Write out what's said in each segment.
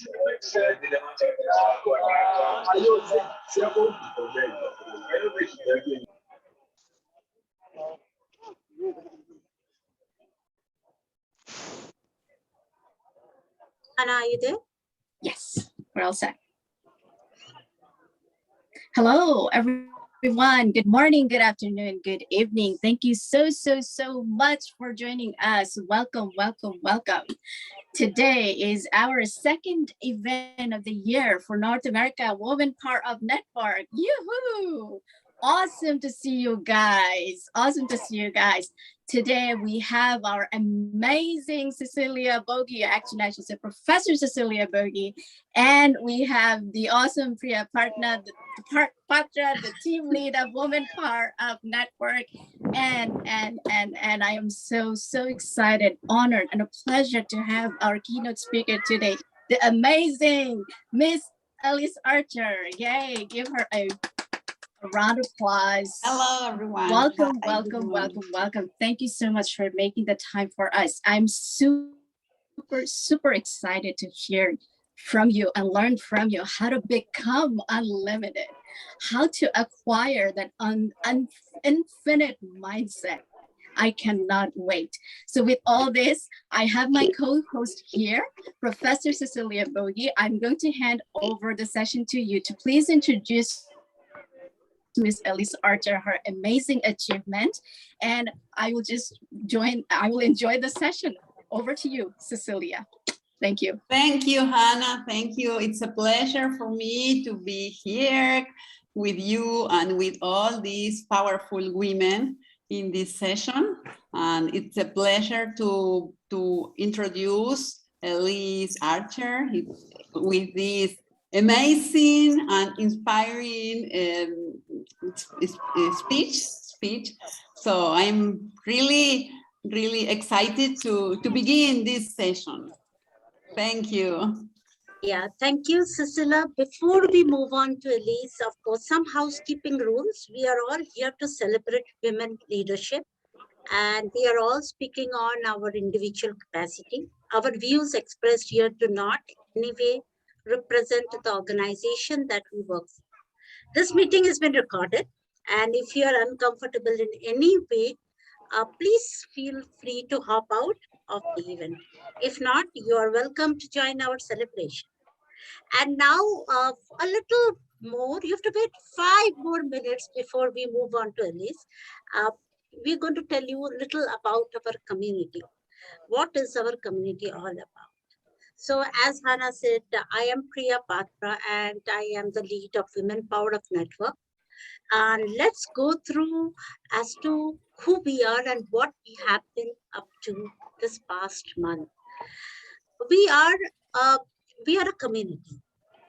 Anna, are you there? Yes, we're all set. Hello, everyone. Good morning, good afternoon, good evening. Thank you so much for joining us. Welcome. Today is our second event of the year for North America Women Power Up Network. Yoo-hoo! Awesome to see you guys. Today we have our amazing Cecilia Bogie, actually I should say Professor Cecilia Bogie, and we have the awesome Priya Partner, the team lead of Women Power Up Network, and I am so excited, honored, and a pleasure to have our keynote speaker today, the amazing Miss Elyse Archer. Yay! Give her a round of applause. Hello, everyone. Welcome. Thank you so much for making the time for us. I'm super excited to hear from you and learn from you how to become unlimited, how to acquire that infinite mindset. I cannot wait. So with all this, I have my co-host here, Professor Cecilia Bogie. I'm going to hand over the session to you to please introduce Miss Elyse Archer, her amazing achievement, and I will enjoy the session. Over to you, Cecilia. Thank you. Thank you, Hannah. Thank you. It's a pleasure for me to be here with you and with all these powerful women in this session. And it's a pleasure to introduce Elyse Archer with this amazing and inspiring speech. So I'm really excited to begin this session. Thank you. Yeah, thank you, Cecilia. Before we move on to Elyse, of course, some housekeeping rules. We are all here to celebrate women leadership, and we are all speaking on our individual capacity. Our views expressed here do not in any way represent the organization that we work for. This meeting has been recorded, and if you are uncomfortable in any way, please feel free to hop out of the event. If not, you are welcome to join our celebration. And now, a little more, you have to wait 5 more minutes before we move on to Elyse. We're going to tell you a little about our community. What is our community all about? So as Hannah said, I am Priya Patra and I am the lead of Women Power Up Network. And let's go through as to who we are and what we have been up to this past month. We are a community.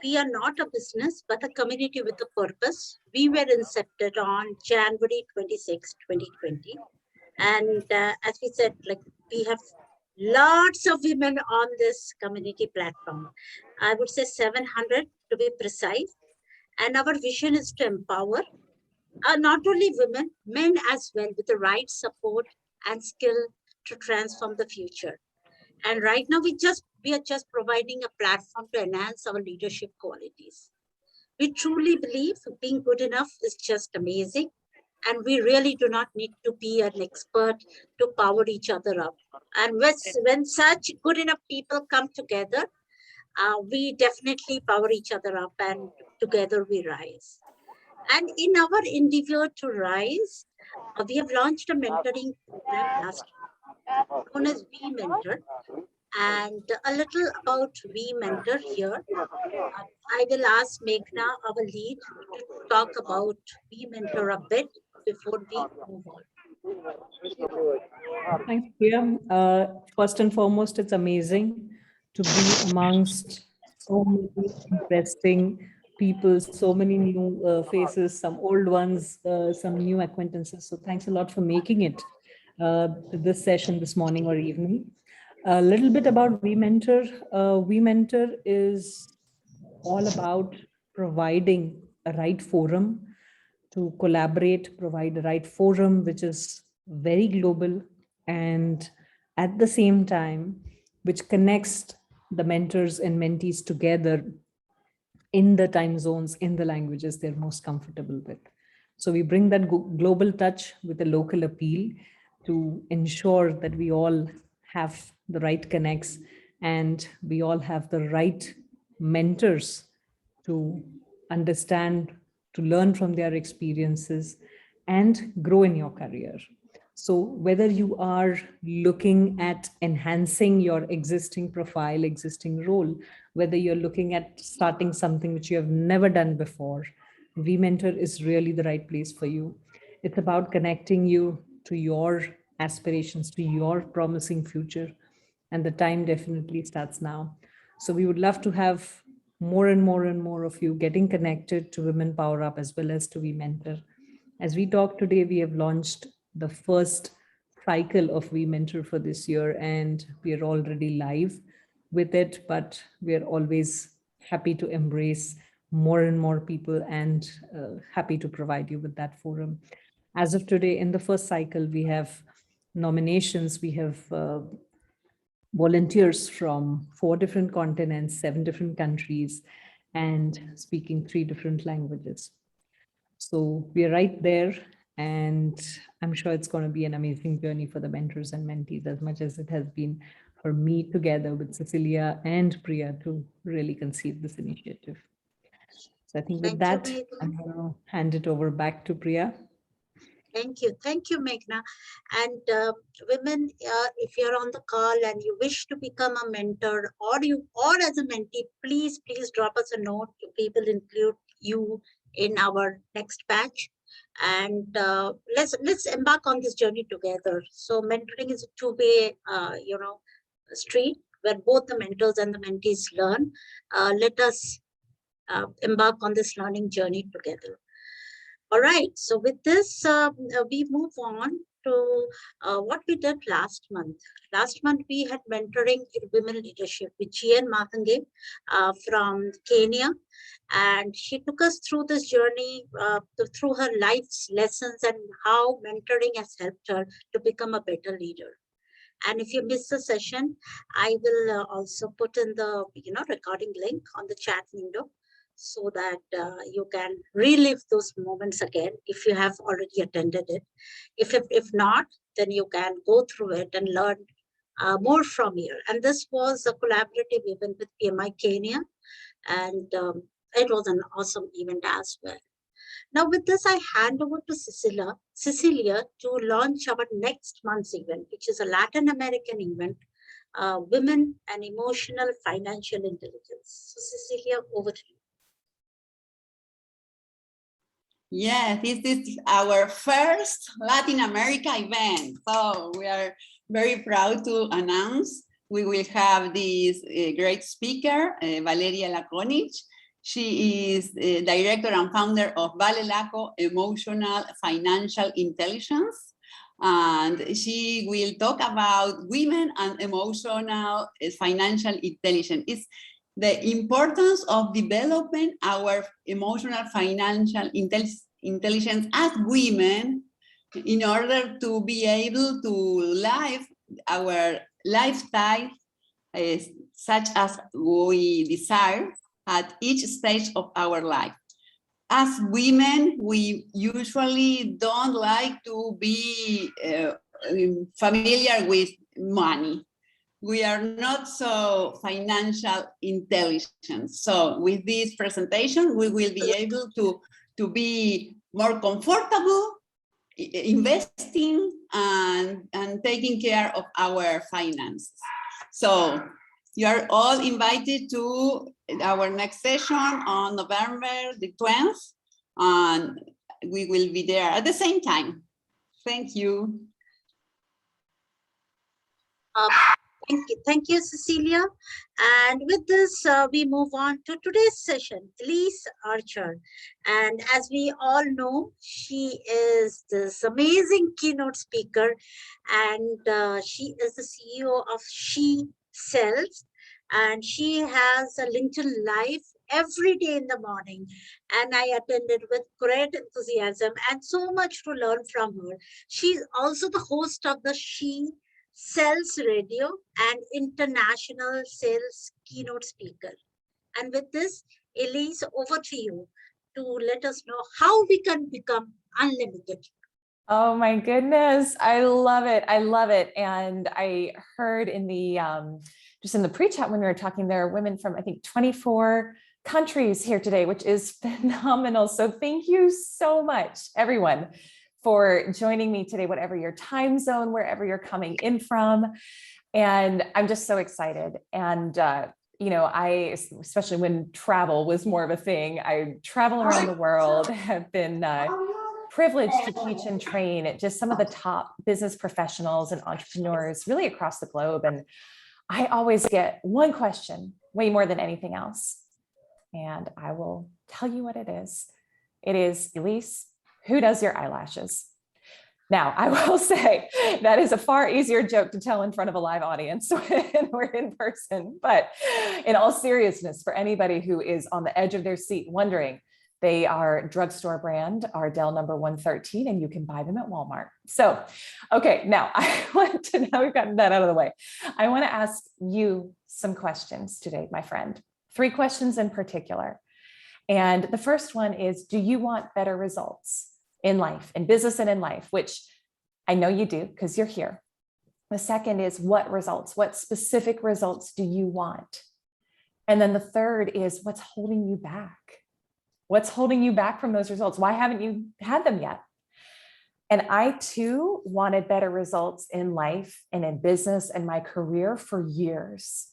We are not a business, but a community with a purpose. We were incepted on January 26, 2020. And as we said, we have lots of women on this community platform. I would say 700 to be precise. And our vision is to empower not only women, men as well, with the right support and skill to transform the future. And right now, we are just providing a platform to enhance our leadership qualities. We truly believe being good enough is just amazing. And we really do not need to be an expert to power each other up. And when such good enough people come together, we definitely power each other up and together we rise. And in our endeavor to rise, we have launched a mentoring program last year, known as We Mentor. And a little about We Mentor here. I will ask Meghna, our lead, to talk about We Mentor a bit before we move on. Thanks, Priya. First and foremost, it's amazing to be amongst so many interesting people, so many new faces, some old ones, some new acquaintances. So thanks a lot for making it this session this morning or evening. A little bit about We Mentor. We Mentor is all about providing a right forum to collaborate, provide a right forum, which is very global and at the same time, which connects the mentors and mentees together in the time zones, in the languages they're most comfortable with. So we bring that global touch with a local appeal to ensure that we all have the right connects and we all have the right mentors to understand, to learn from their experiences and grow in your career. So whether you are looking at enhancing your existing profile, existing role, whether you're looking at starting something which you have never done before, VMentor is really the right place for you. It's about connecting you to your aspirations, to your promising future. And the time definitely starts now. So we would love to have more and more and more of you getting connected to Women Power Up as well as to VMentor. As we talk today, we have launched the first cycle of VMentor for this year, and we are already live with it, but we are always happy to embrace more and more people and happy to provide you with that forum. As of today, in the first cycle, we have nominations, we have volunteers from 4 different continents, 7 different countries, and speaking 3 different languages. So we are right there, and I'm sure it's going to be an amazing journey for the mentors and mentees as much as it has been for me together with Cecilia and Priya to really conceive this initiative. So I think with Thank that, you, I'm Meghna. going to hand it over back to Priya. Thank you, Meghna. And women, if you're on the call and you wish to become a mentor or as a mentee, please drop us a note. We will include you in our next batch, and let's embark on this journey together. So mentoring is a two-way, street where both the mentors and the mentees learn. Let us embark on this learning journey together. All right. So with this, we move on to what we did last month. Last month, we had mentoring in women leadership with Gian Mahange from Kenya. And she took us through this journey, through her life's lessons and how mentoring has helped her to become a better leader. And if you miss the session, I will also put in the recording link on the chat window so that you can relive those moments again if you have already attended it. If not, then you can go through it and learn more from here. And this was a collaborative event with PMI Kenya, and it was an awesome event as well. Now, with this, I hand over to Cecilia to launch our next month's event, which is a Latin American event, Women and Emotional Financial Intelligence. So, Cecilia, over to you. Yes, this is our first Latin America event. So we are very proud to announce we will have this great speaker, Valeria Lakonich. She is the director and founder of Vale Laco Emotional Financial Intelligence. And she will talk about women and emotional financial intelligence. It's the importance of developing our emotional financial intelligence as women in order to be able to live our lifestyle such as we desire at each stage of our life. As women, we usually don't like to be familiar with money. We are not so financial intelligent. So with this presentation, we will be able to be more comfortable investing and taking care of our finances. So you are all invited to our next session on November the 12th, and we will be there at the same time. Thank you. Thank you, Cecilia. And with this, we move on to today's session, Elyse Archer. And as we all know, she is this amazing keynote speaker, and she is the CEO of She Sells. And she has a LinkedIn Live every day in the morning. And I attended with great enthusiasm and so much to learn from her. She's also the host of the She sales radio, and international sales keynote speaker. And with this, Elise, over to you to let us know how we can become unlimited. Oh my goodness. I love it. I love it. And I heard in the, just in the pre-chat when we were talking, there are women from, I think, 24 countries here today, which is phenomenal. So thank you so much, everyone, for joining me today, whatever your time zone, wherever you're coming in from. And I'm just so excited. And, I, especially when travel was more of a thing, I travel around the world, have been privileged to teach and train at just some of the top business professionals and entrepreneurs really across the globe. And I always get one question way more than anything else. And I will tell you what it is. It is, Elyse, who does your eyelashes? Now, I will say that is a far easier joke to tell in front of a live audience when we're in person. But in all seriousness, for anybody who is on the edge of their seat wondering, they are drugstore brand, Ardell number 113, and you can buy them at Walmart. So, okay, now now we've gotten that out of the way. I want to ask you some questions today, my friend. 3 questions in particular. And the first one is, do you want better results in life, in business and in life, which I know you do because you're here. The second is, what results, what specific results do you want? And then the third is, what's holding you back? What's holding you back from those results? Why haven't you had them yet? And I too wanted better results in life and in business and my career for years.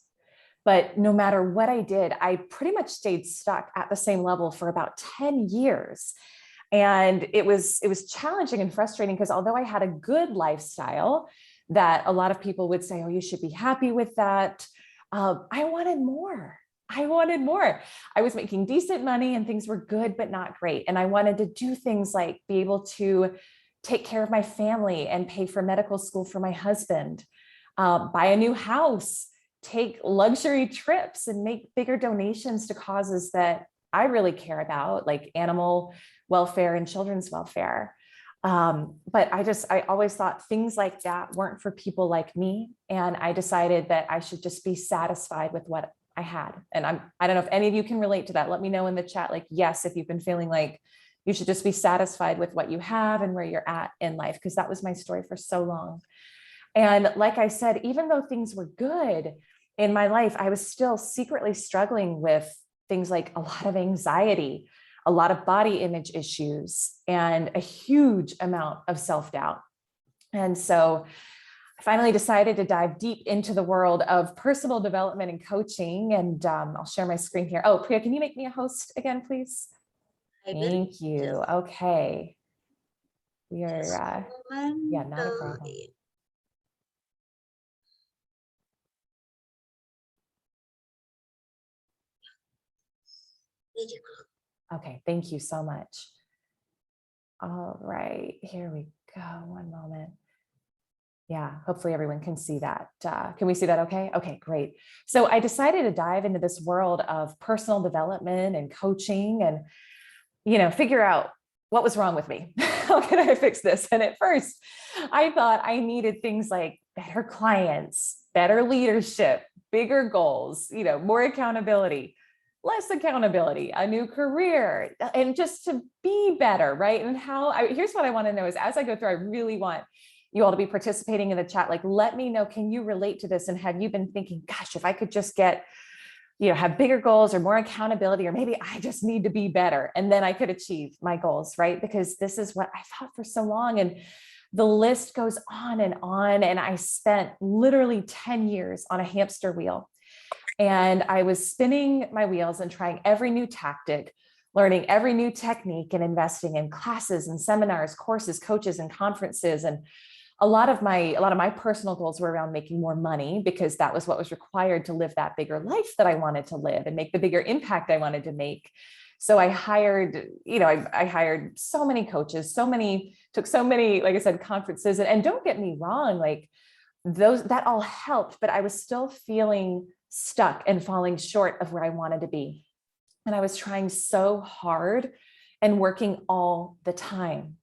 But no matter what I did, I pretty much stayed stuck at the same level for about 10 years. And it was challenging and frustrating because although I had a good lifestyle that a lot of people would say, oh, you should be happy with that, I wanted more. I was making decent money and things were good, but not great. And I wanted to do things like be able to take care of my family and pay for medical school for my husband, buy a new house, take luxury trips and make bigger donations to causes that I really care about, like animal welfare and children's welfare. But I always thought things like that weren't for people like me. And I decided that I should just be satisfied with what I had. And I don't know if any of you can relate to that. Let me know in the chat, like, yes, if you've been feeling like you should just be satisfied with what you have and where you're at in life, because that was my story for so long. And like I said, even though things were good in my life, I was still secretly struggling with things like a lot of anxiety, a lot of body image issues, and a huge amount of self-doubt. And so I finally decided to dive deep into the world of personal development and coaching. And I'll share my screen here. Oh, Priya, can you make me a host again, please? Thank you. Okay. We are, yeah, not a problem. Okay, thank you so much. All right, here we go. One moment. Yeah, hopefully everyone can see that. Can we see that okay? Okay, great. So I decided to dive into this world of personal development and coaching and, figure out what was wrong with me. How can I fix this? And at first I thought I needed things like better clients, better leadership, bigger goals, more accountability, less accountability, a new career, and just to be better, right? And here's what I want to know is, as I go through, I really want you all to be participating in the chat. Like, let me know, can you relate to this? And have you been thinking, gosh, if I could just get, have bigger goals or more accountability, or maybe I just need to be better and then I could achieve my goals, right? Because this is what I thought for so long. And the list goes on. And I spent literally 10 years on a hamster wheel. And I was spinning my wheels and trying every new tactic, learning every new technique, and investing in classes and seminars, courses, coaches, and conferences. And a lot of my personal goals were around making more money, because that was what was required to live that bigger life that I wanted to live and make the bigger impact I wanted to make. So I hired, I hired so many coaches, took so many, like I said, conferences. And don't get me wrong, like that all helped, but I was still feeling stuck and falling short of where I wanted to be. And I was trying so hard and working all the time.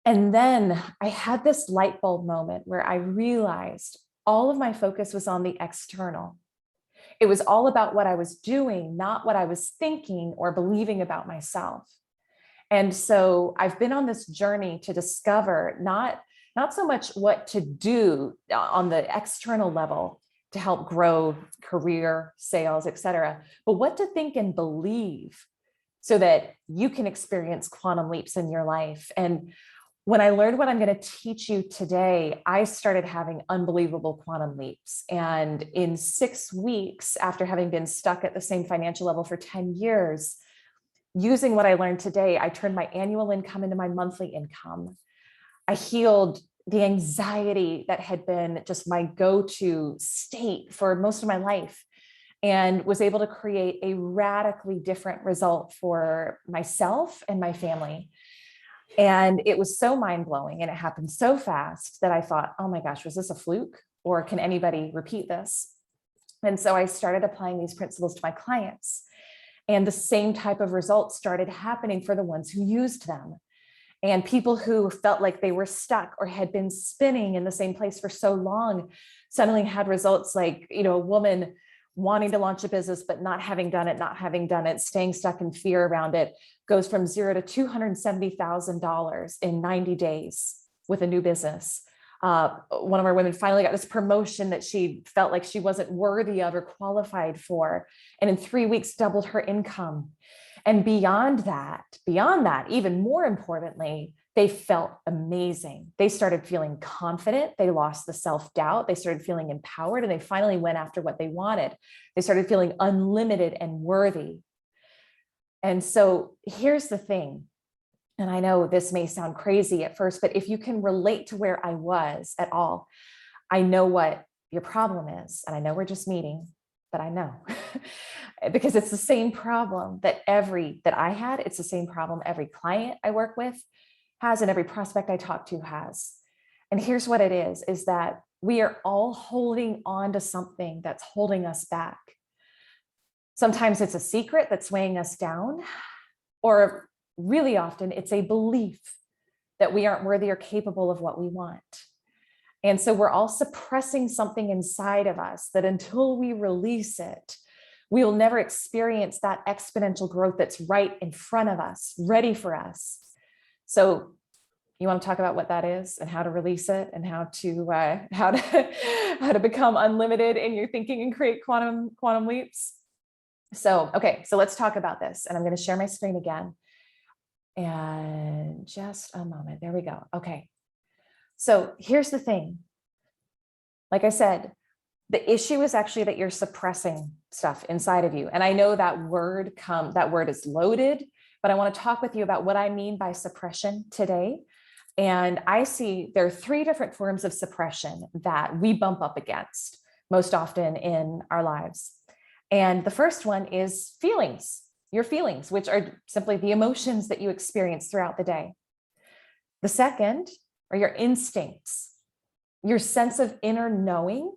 And then I had this light bulb moment where I realized all of my focus was on the external. It was all about what I was doing, not what I was thinking or believing about myself. And so I've been on this journey to discover not so much what to do on the external level to help grow career, sales, et cetera, but what to think and believe so that you can experience quantum leaps in your life. And when I learned what I'm going to teach you today, I started having unbelievable quantum leaps. And in 6 weeks, after having been stuck at the same financial level for 10 years, using what I learned today, I turned my annual income into my monthly income. I healed the anxiety that had been just my go-to state for most of my life, and was able to create a radically different result for myself and my family. And it was so mind-blowing, and it happened so fast that I thought, oh my gosh, was this a fluke, or can anybody repeat this? And so I started applying these principles to my clients, and the same type of results started happening for the ones who used them. And people who felt like they were stuck or had been spinning in the same place for so long suddenly had results like, a woman wanting to launch a business, but not having done it, staying stuck in fear around it, goes from $0 to $270,000 in 90 days with a new business. One of our women finally got this promotion that she felt like she wasn't worthy of or qualified for. And in 3 weeks, doubled her income. And beyond that, even more importantly, they felt amazing. They started feeling confident. They lost the self-doubt. They started feeling empowered, and they finally went after what they wanted. They started feeling unlimited and worthy. And so here's the thing. And I know this may sound crazy at first, but if you can relate to where I was at all, I know what your problem is. And I know we're just meeting, but I know because it's the same problem that I had. It's the same problem every client I work with has, and every prospect I talk to has. And here's what it is that we are all holding on to something that's holding us back. Sometimes it's a secret that's weighing us down, or really often it's a belief that we aren't worthy or capable of what we want. And so we're all suppressing something inside of us that until we release it, we will never experience that exponential growth that's right in front of us, ready for us. So you want to talk about what that is and how to release it, and how to become unlimited in your thinking and create quantum leaps. So, okay, so let's talk about this. And I'm going to share my screen again. And just a moment. There we go. Okay. So here's the thing. Like I said, the issue is actually that you're suppressing stuff inside of you. And I know that word is loaded, but I want to talk with you about what I mean by suppression today. And I see there are 3 different forms of suppression that we bump up against most often in our lives. And the first one is feelings, your feelings, which are simply the emotions that you experience throughout the day. The second are your instincts, your sense of inner knowing,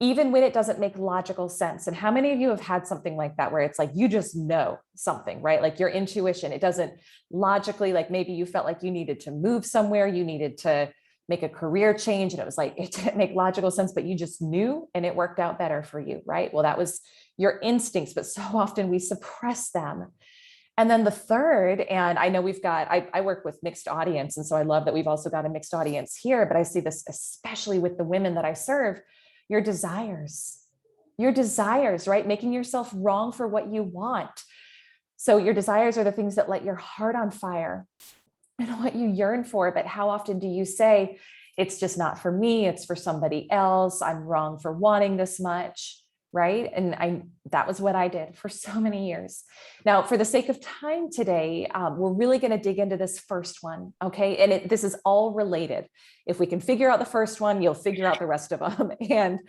even when it doesn't make logical sense. And how many of you have had something like that, where it's like, you just know something, right? Like your intuition, it doesn't logically, like maybe you felt like you needed to move somewhere, you needed to make a career change, and it was like, it didn't make logical sense, but you just knew and it worked out better for you, right? Well, that was your instincts, but so often we suppress them. And then the third, and I know I work with mixed audience, and so I love that we've also got a mixed audience here, but I see this especially with the women that I serve, your desires, right? Making yourself wrong for what you want. So your desires are the things that light your heart on fire and what you yearn for. But how often do you say, it's just not for me, it's for somebody else, I'm wrong for wanting this much, right? And that was what I did for so many years. Now, for the sake of time today, we're really going to dig into this first one, okay? And this is all related. If we can figure out the first one, you'll figure out the rest of them. And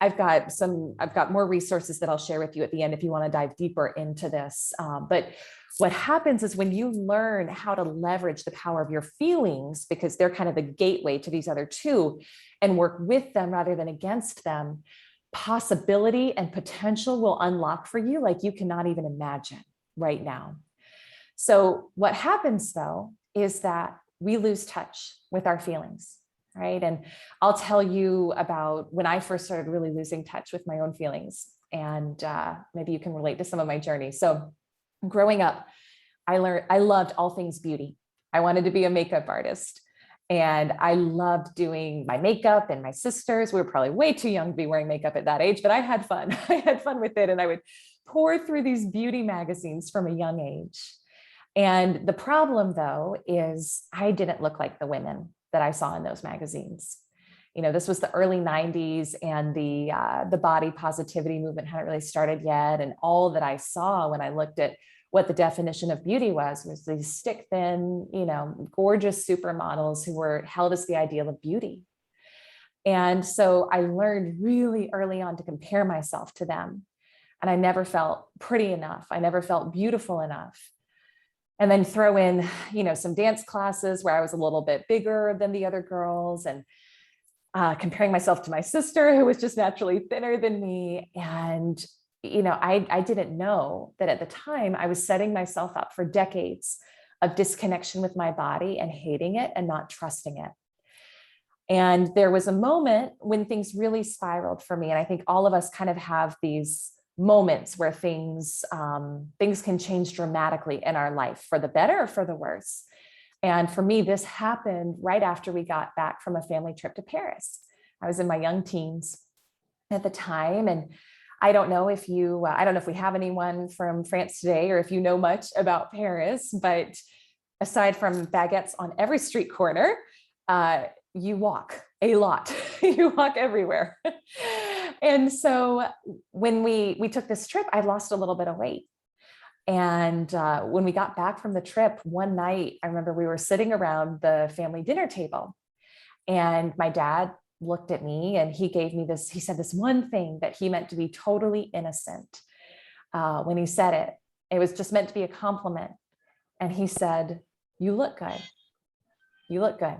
I've got more resources that I'll share with you at the end if you want to dive deeper into this. But what happens is when you learn how to leverage the power of your feelings, because they're kind of the gateway to these other 2, and work with them rather than against them, possibility and potential will unlock for you like you cannot even imagine right now. So what happens though is that we lose touch with our feelings, right? And I'll tell you about when I first started really losing touch with my own feelings, and maybe you can relate to some of my journey. So growing up, I loved all things beauty. I wanted to be a makeup artist, and I loved doing my makeup. And my sisters, we were probably way too young to be wearing makeup at that age, but I had fun. I had fun with it. And I would pour through these beauty magazines from a young age. And the problem, though, is I didn't look like the women that I saw in those magazines. You know, this was the early 90s, and the body positivity movement hadn't really started yet. And all that I saw when I looked at what the definition of beauty was these stick thin, you know, gorgeous supermodels who were held as the ideal of beauty. And so I learned really early on to compare myself to them. And I never felt pretty enough. I never felt beautiful enough. And then throw in, you know, some dance classes where I was a little bit bigger than the other girls, and comparing myself to my sister, who was just naturally thinner than me. And you know, I didn't know that at the time I was setting myself up for decades of disconnection with my body and hating it and not trusting it. And there was a moment when things really spiraled for me. And I think all of us kind of have these moments where things can change dramatically in our life, for the better or for the worse. And for me, this happened right after we got back from a family trip to Paris. I was in my young teens at the time, and I don't know if we have anyone from France today, or if you know much about Paris, but aside from baguettes on every street corner, you walk a lot. You walk everywhere. And so when we took this trip, I lost a little bit of weight. And when we got back from the trip one night, I remember we were sitting around the family dinner table, and my dad looked at me and he said this one thing that he meant to be totally innocent. When he said it, it was just meant to be a compliment. And he said, "You look good. You look good."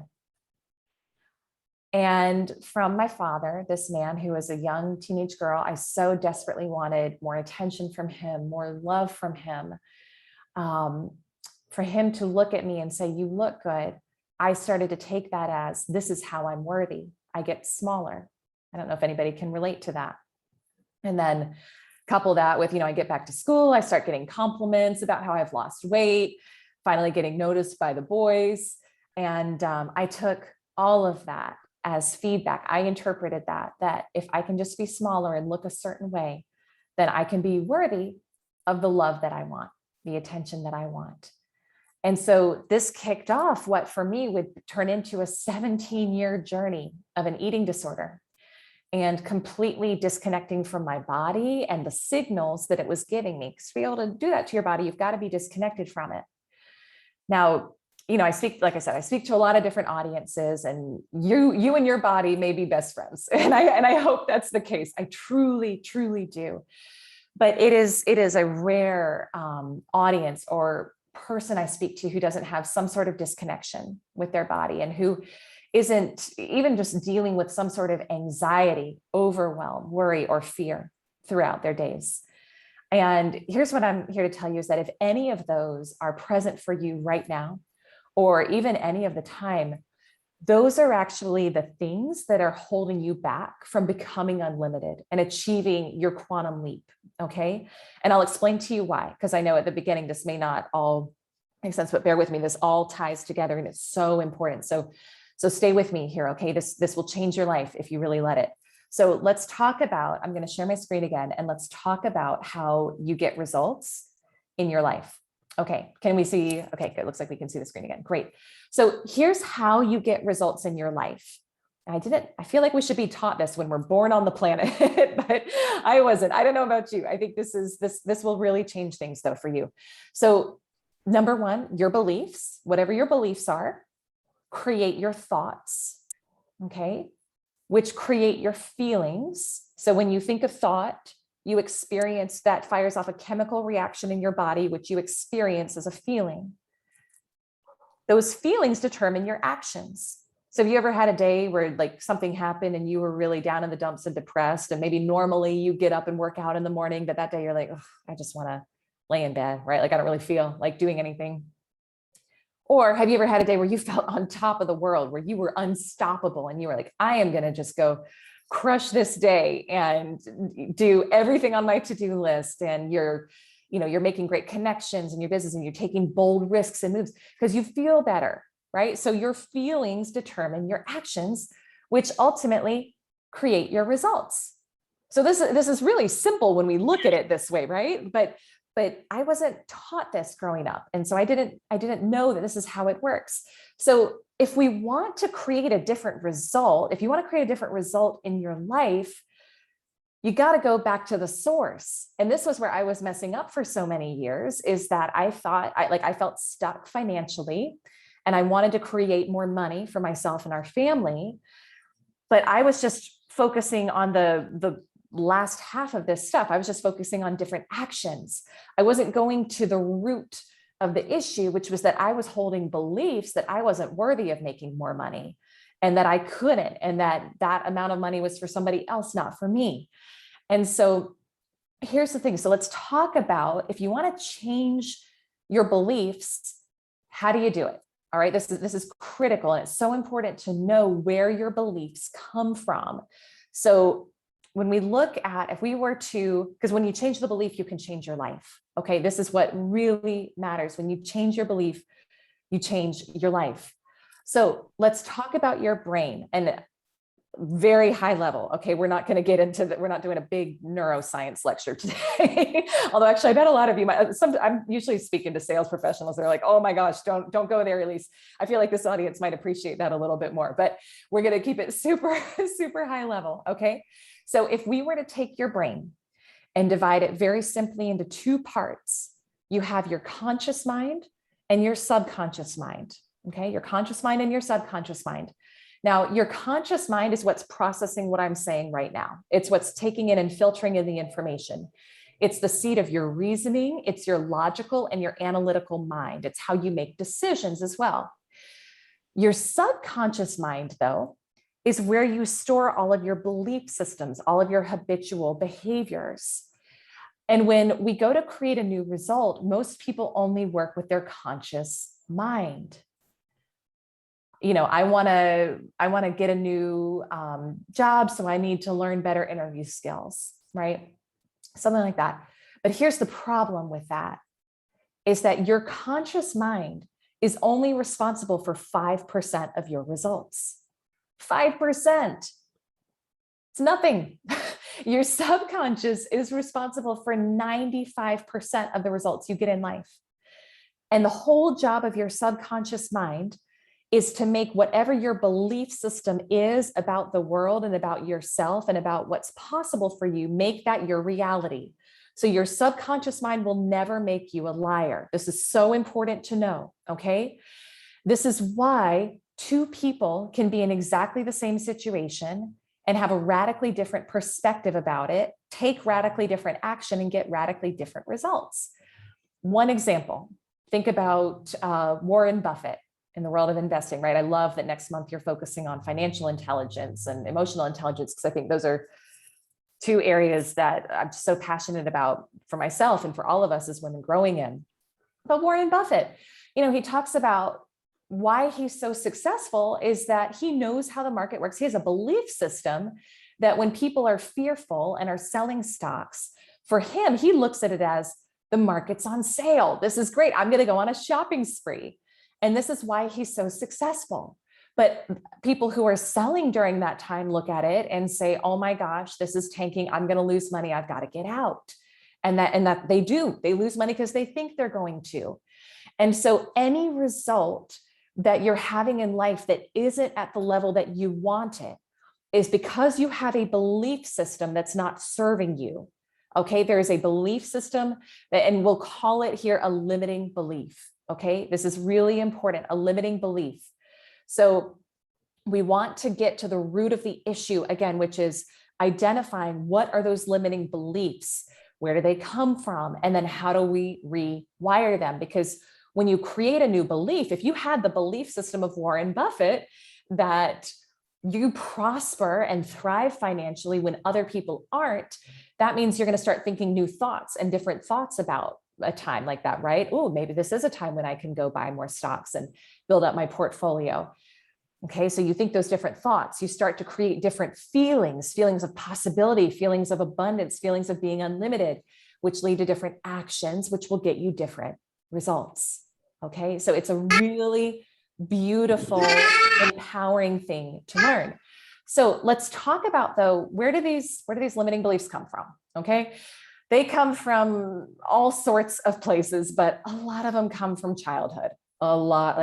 And from my father, this man who was a young teenage girl, I so desperately wanted more attention from him, more love from him. For him to look at me and say, "You look good," I started to take that as, this is how I'm worthy. I get smaller. I don't know if anybody can relate to that. And then couple that with, I get back to school, I start getting compliments about how I've lost weight, finally getting noticed by the boys. And I took all of that as feedback. I interpreted that if I can just be smaller and look a certain way, then I can be worthy of the love that I want, the attention that I want. And so this kicked off what for me would turn into a 17-year journey of an eating disorder and completely disconnecting from my body and the signals that it was giving me. Because to be able to do that to your body, you've got to be disconnected from it. Now, I speak, like I said, I speak to a lot of different audiences, and you and your body may be best friends. And I hope that's the case. I truly, truly do. But it is a rare audience or person I speak to who doesn't have some sort of disconnection with their body and who isn't even just dealing with some sort of anxiety, overwhelm, worry, or fear throughout their days. And here's what I'm here to tell you is that if any of those are present for you right now, or even any of the time, those are actually the things that are holding you back from becoming unlimited and achieving your quantum leap. Okay. And I'll explain to you why, because I know at the beginning, this may not all make sense, but bear with me. This all ties together and it's so important. So stay with me here. Okay. This will change your life if you really let it. So let's talk about, I'm going to share my screen again, and let's talk about how you get results in your life. Okay, can we see? Okay, good. Looks like we can see the screen again. Great. So here's how you get results in your life. I feel like we should be taught this when we're born on the planet, but I wasn't. I don't know about you. I think this will really change things though for you. So number one, your beliefs, whatever your beliefs are, create your thoughts, okay, which create your feelings. So when you think of thought, you experience that fires off a chemical reaction in your body, which you experience as a feeling. Those feelings determine your actions. So have you ever had a day where like something happened and you were really down in the dumps and depressed, and maybe normally you get up and work out in the morning, but that day you're like, I just want to lay in bed, right? Like I don't really feel like doing anything. Or have you ever had a day where you felt on top of the world, where you were unstoppable and you were like, I am going to just go crush this day and do everything on my to-do list, and you're making great connections in your business and you're taking bold risks and moves because you feel better, right? So your feelings determine your actions, which ultimately create your results. So this is really simple when we look at it this way, right? But I wasn't taught this growing up. And so I didn't know that this is how it works. So if we want to create a different result, if you want to create a different result in your life, you got to go back to the source. And this was where I was messing up for so many years, is that I felt stuck financially and I wanted to create more money for myself and our family. But I was just focusing on the last half of this stuff. I was just focusing on different actions. I wasn't going to the root of the issue, which was that I was holding beliefs that I wasn't worthy of making more money and that I couldn't, and that amount of money was for somebody else, not for me. And so here's the thing. So let's talk about, if you want to change your beliefs, how do you do it? All right. This is critical. And it's so important to know where your beliefs come from. So when we look at, if we were to, because when you change the belief, you can change your life. Okay. This is what really matters. When you change your belief, you change your life. So let's talk about your brain, and very high level. Okay. We're not going to get into that. We're not doing a big neuroscience lecture today. Although actually I bet a lot of you might, I'm usually speaking to sales professionals. They're like, oh my gosh, don't go there, Elyse. I feel like this audience might appreciate that a little bit more, but we're going to keep it super, super high level. Okay. So if we were to take your brain and divide it very simply into two parts, you have your conscious mind and your subconscious mind. Okay. Your conscious mind and your subconscious mind. Now, your conscious mind is what's processing what I'm saying right now. It's what's taking in and filtering in the information. It's the seat of your reasoning. It's your logical and your analytical mind. It's how you make decisions as well. Your subconscious mind, though, is where you store all of your belief systems, all of your habitual behaviors. And when we go to create a new result, most people only work with their conscious mind. I want to get a new job, so I need to learn better interview skills, right? Something like that. But here's the problem with that, is that your conscious mind is only responsible for 5% of your results. 5%. It's nothing. Your subconscious is responsible for 95% of the results you get in life. And the whole job of your subconscious mind is to make whatever your belief system is about the world and about yourself and about what's possible for you, make that your reality. So your subconscious mind will never make you a liar. This is so important to know, okay? This is why two people can be in exactly the same situation and have a radically different perspective about it, take radically different action, and get radically different results. One example, think about Warren Buffett. In the world of investing, right? I love that next month you're focusing on financial intelligence and emotional intelligence, because I think those are two areas that I'm so passionate about for myself and for all of us as women growing in. But Warren Buffett, he talks about why he's so successful is that he knows how the market works. He has a belief system that when people are fearful and are selling stocks, for him, he looks at it as the market's on sale. This is great. I'm going to go on a shopping spree. And this is why he's so successful. But people who are selling during that time look at it and say, oh my gosh, this is tanking. I'm going to lose money. I've got to get out. And that they do. They lose money because they think they're going to. And so any result that you're having in life that isn't at the level that you want it is because you have a belief system that's not serving you. Okay, there is a belief system and we'll call it here a limiting belief. Okay, this is really important, a limiting belief. So we want to get to the root of the issue again, which is identifying what are those limiting beliefs, where do they come from, and then how do we rewire them? Because when you create a new belief, if you had the belief system of Warren Buffett that you prosper and thrive financially when other people aren't, that means you're going to start thinking new thoughts and different thoughts about a time like that, right? Oh, maybe this is a time when I can go buy more stocks and build up my portfolio. Okay, so you think those different thoughts, you start to create different feelings, feelings of possibility, feelings of abundance, feelings of being unlimited, which lead to different actions, which will get you different results. Okay, so it's a really beautiful, empowering thing to learn. So let's talk about, though, where do these limiting beliefs come from? Okay, they come from all sorts of places, but a lot of them come from childhood. A lot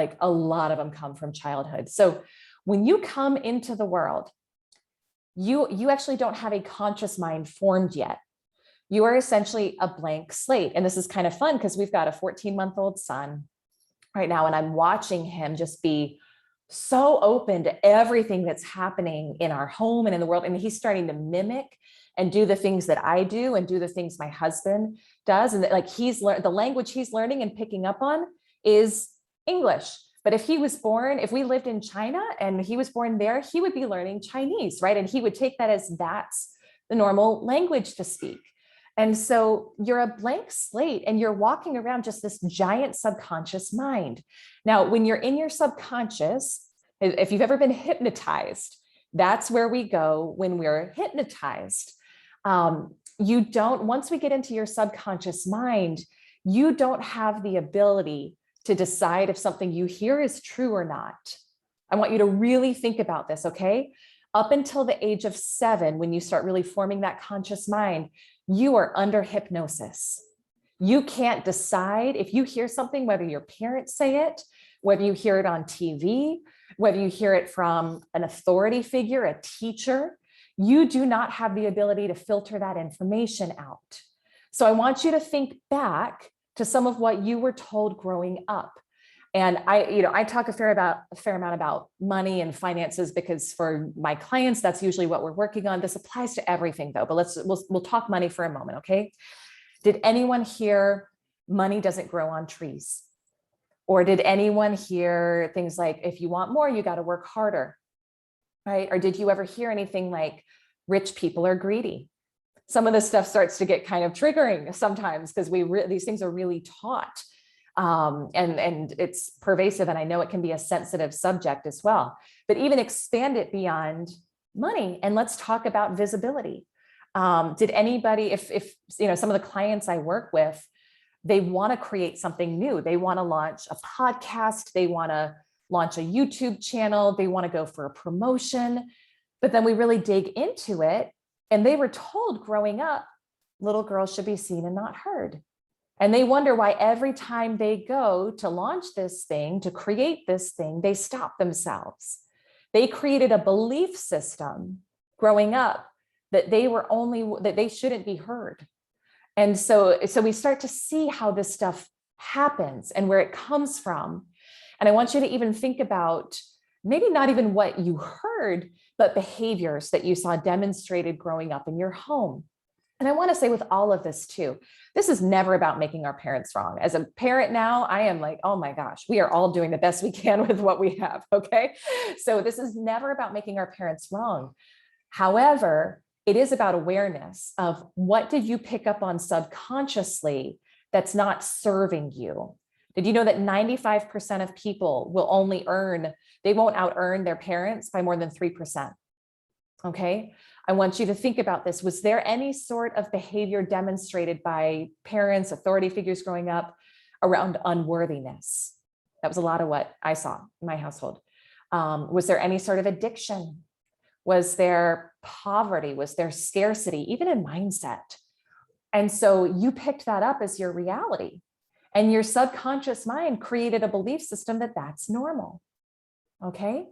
of them come from childhood. So when you come into the world, you actually don't have a conscious mind formed yet. You are essentially a blank slate. And this is kind of fun because we've got a 14-month-old son right now, and I'm watching him just be so open to everything that's happening in our home and in the world. And he's starting to mimic and do the things that I do and do the things my husband does. And like the language he's learning and picking up on is English. But if we lived in China and he was born there, he would be learning Chinese, right? And he would take that as that's the normal language to speak. And so you're a blank slate and you're walking around just this giant subconscious mind. Now, when you're in your subconscious, if you've ever been hypnotized, that's where we go when we're hypnotized. Once we get into your subconscious mind, you don't have the ability to decide if something you hear is true or not. I want you to really think about this, okay? Up until the age of 7, when you start really forming that conscious mind, you are under hypnosis. You can't decide if you hear something, whether your parents say it, whether you hear it on TV, whether you hear it from an authority figure, a teacher. You do not have the ability to filter that information out. So I want you to think back to some of what you were told growing up. And I talk a fair amount about money and finances because for my clients, that's usually what we're working on. This applies to everything though, but we'll talk money for a moment, okay? Did anyone hear money doesn't grow on trees? Or did anyone hear things like, if you want more, you got to work harder, right? Or did you ever hear anything like rich people are greedy? Some of this stuff starts to get kind of triggering sometimes because these things are really taught. And it's pervasive, and I know it can be a sensitive subject as well, but even expand it beyond money. And let's talk about visibility. Did anybody, if some of the clients I work with, they want to create something new. They want to launch a podcast. They want to launch a YouTube channel. They want to go for a promotion, but then we really dig into it. And they were told growing up, little girls should be seen and not heard. And they wonder why every time they go to launch this thing, to create this thing, they stop themselves. They created a belief system growing up that they shouldn't be heard. And so we start to see how this stuff happens and where it comes from. And I want you to even think about maybe not even what you heard, but behaviors that you saw demonstrated growing up in your home. And I want to say with all of this too, this is never about making our parents wrong. As a parent now, I am like, oh my gosh, we are all doing the best we can with what we have, okay? So this is never about making our parents wrong. However, it is about awareness of what did you pick up on subconsciously that's not serving you. Did you know that 95% of people they won't out earn their parents by more than 3%? Okay. I want you to think about this. Was there any sort of behavior demonstrated by parents, authority figures growing up around unworthiness? That was a lot of what I saw in my household. Was there any sort of addiction? Was there poverty? Was there scarcity, even in mindset? And so you picked that up as your reality. And your subconscious mind created a belief system that that's normal. Okay.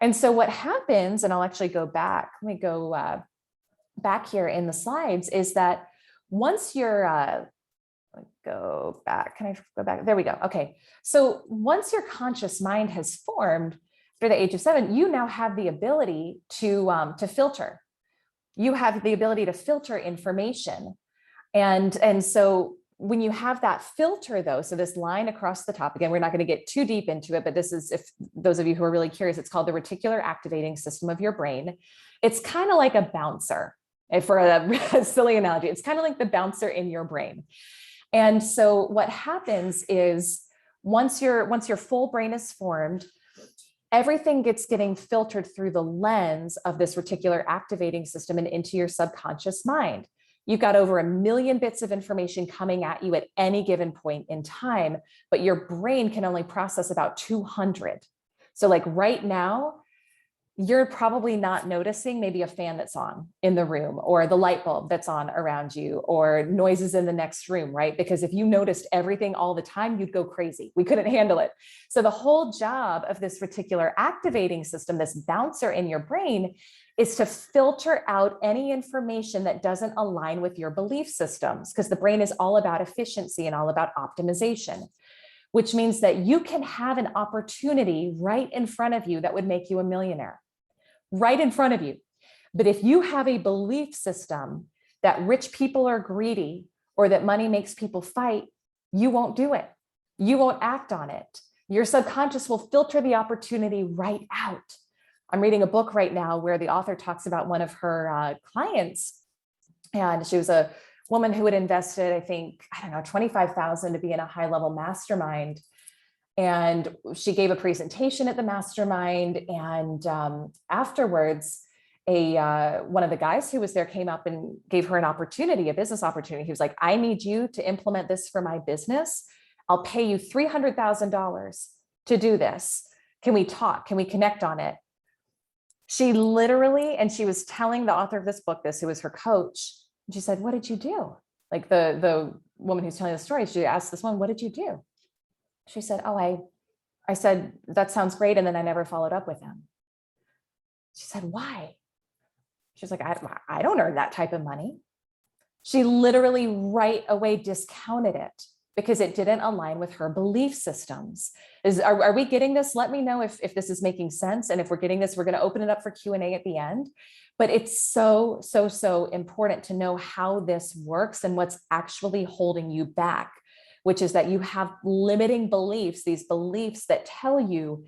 And so what happens, and I'll actually go back, let me go back here in the slides, is that once you're, go back, can I go back? There we go. Okay. So once your conscious mind has formed through the age of 7, you now have the ability to filter. You have the ability to filter information. And so when you have that filter though, so this line across the top, again, we're not going to get too deep into it, but this is, if those of you who are really curious, it's called the reticular activating system of your brain. It's kind of like a bouncer. For a silly analogy, it's kind of like the bouncer in your brain. And so what happens is once your full brain is formed, everything getting filtered through the lens of this reticular activating system and into your subconscious mind. You've got over 1 million bits of information coming at you at any given point in time, but your brain can only process about 200. So like right now, you're probably not noticing maybe a fan that's on in the room, or the light bulb that's on around you, or noises in the next room, right? Because if you noticed everything all the time, you'd go crazy. We couldn't handle it. So the whole job of this reticular activating system, this bouncer in your brain, is to filter out any information that doesn't align with your belief systems, because the brain is all about efficiency and all about optimization, which means that you can have an opportunity right in front of you that would make you a millionaire. Right in front of you. But if you have a belief system that rich people are greedy or that money makes people fight, you won't do it. You won't act on it. Your subconscious will filter the opportunity right out. I'm reading a book right now where the author talks about one of her clients, and she was a woman who had invested, I think, $25,000 to be in a high-level mastermind. And she gave a presentation at the mastermind, and afterwards, one of the guys who was there came up and gave her an opportunity, a business opportunity. He was like, I need you to implement this for my business. I'll pay you $300,000 to do this. Can we talk? Can we connect on it? She literally, and she was telling the author of this book this, who was her coach, and she said, what did you do? Like the woman who's telling the story, she asked this one, what did you do? She said, oh, I said, that sounds great. And then I never followed up with him. She said, why? She's like, I don't earn that type of money. She literally right away discounted it because it didn't align with her belief systems. Are we getting this? Let me know if this is making sense. And if we're getting this, we're going to open it up for Q&A at the end. But it's so, so, so important to know how this works and what's actually holding you back, which is that you have limiting beliefs, these beliefs that tell you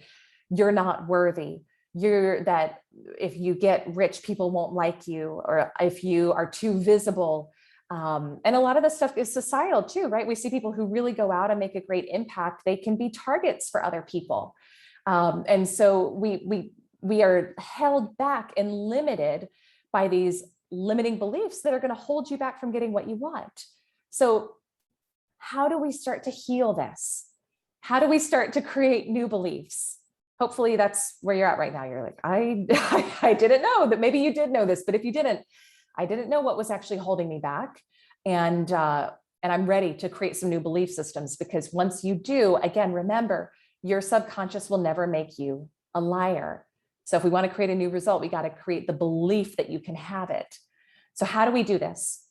you're not worthy, that if you get rich, people won't like you, or if you are too visible. And a lot of this stuff is societal too, right? We see people who really go out and make a great impact. They can be targets for other people. And so we are held back and limited by these limiting beliefs that are going to hold you back from getting what you want. So how do we start to heal this? How do we start to create new beliefs? Hopefully that's where you're at right now. You're like, I didn't know that. Maybe you did know this, but if you didn't, I didn't know what was actually holding me back. And I'm ready to create some new belief systems, because once you do, again, remember, your subconscious will never make you a liar. So if we want to create a new result, we got to create the belief that you can have it. So how do we do this?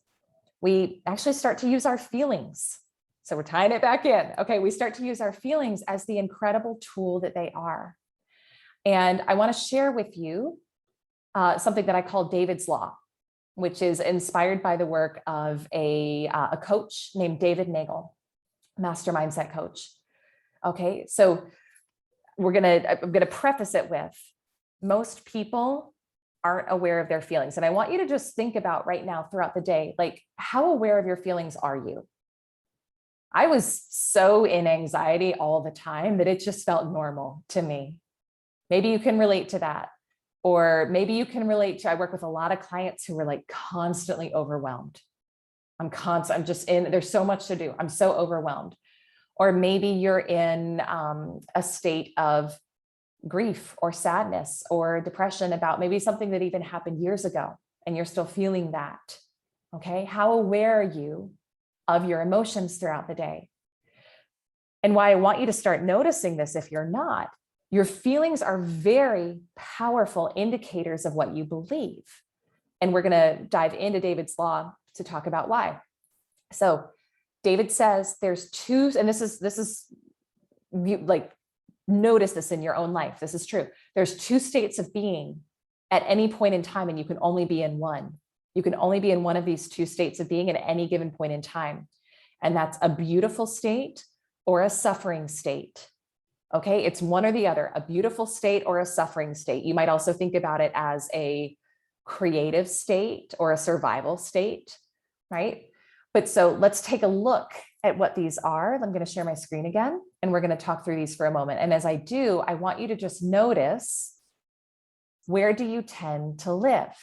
We actually start to use our feelings. So we're tying it back in. Okay, we start to use our feelings as the incredible tool that they are. And I want to share with you something that I call David's Law, which is inspired by the work of a coach named David Nagel, master mindset coach. Okay, so I'm gonna preface it with, most people aren't aware of their feelings. And I want you to just think about right now throughout the day, like, how aware of your feelings are you? I was so in anxiety all the time that it just felt normal to me. Maybe you can relate to that. Or maybe you can relate to, I work with a lot of clients who are like constantly overwhelmed. I'm just in, there's so much to do. I'm so overwhelmed. Or maybe you're in a state of grief or sadness or depression about maybe something that even happened years ago, and you're still feeling that. Okay, how aware are you of your emotions throughout the day? And why I want you to start noticing this, if you're not, your feelings are very powerful indicators of what you believe. And we're going to dive into David's Law to talk about why. So David says there's two, and this is like, notice this in your own life. This is true. There's two states of being at any point in time, and you can only be in one. You can only be in one of these two states of being at any given point in time. And that's a beautiful state or a suffering state. Okay, it's one or the other, a beautiful state or a suffering state. You might also think about it as a creative state or a survival state, right? But so let's take a look at what these are, I'm going to share my screen again, and we're going to talk through these for a moment. And as I do, I want you to just notice, where do you tend to live?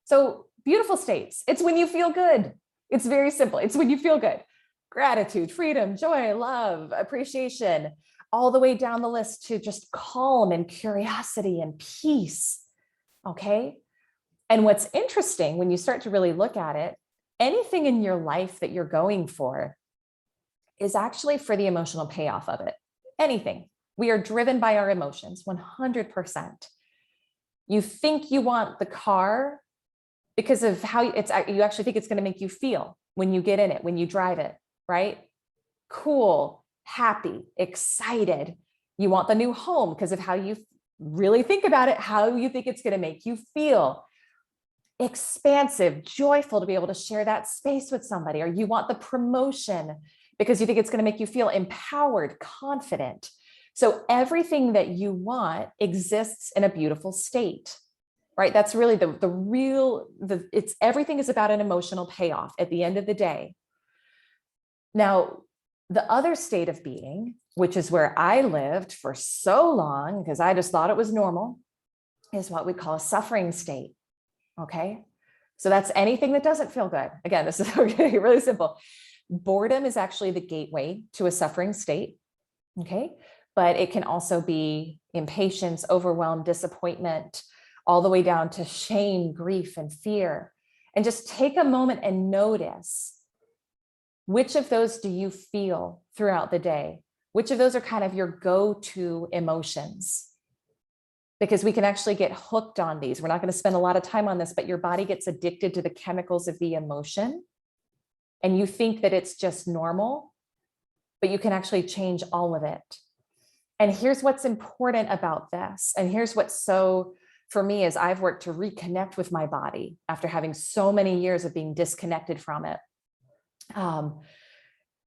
So beautiful states, it's when you feel good. It's very simple. It's when you feel good. Gratitude, freedom, joy, love, appreciation, all the way down the list to just calm and curiosity and peace. Okay. And what's interesting when you start to really look at it, anything in your life that you're going for is actually for the emotional payoff of it. Anything. We are driven by our emotions, 100%. You think you want the car because of how you actually think it's going to make you feel when you get in it, when you drive it, right? Cool, happy, excited. You want the new home because of how you really think about it, how you think it's going to make you feel. Expansive, joyful to be able to share that space with somebody. Or you want the promotion because you think it's going to make you feel empowered, confident. So everything that you want exists in a beautiful state, right? That's really everything is about an emotional payoff at the end of the day. Now, the other state of being, which is where I lived for so long, because I just thought it was normal, is what we call a suffering state. Okay. So that's anything that doesn't feel good. Again, this is okay, really simple. Boredom is actually the gateway to a suffering state. Okay. But it can also be impatience, overwhelm, disappointment, all the way down to shame, grief, and fear. And just take a moment and notice, which of those do you feel throughout the day? Which of those are kind of your go-to emotions? Because we can actually get hooked on these. We're not going to spend a lot of time on this, but your body gets addicted to the chemicals of the emotion. And you think that it's just normal, but you can actually change all of it. And here's what's important about this. And here's what's so, for me, is I've worked to reconnect with my body after having so many years of being disconnected from it.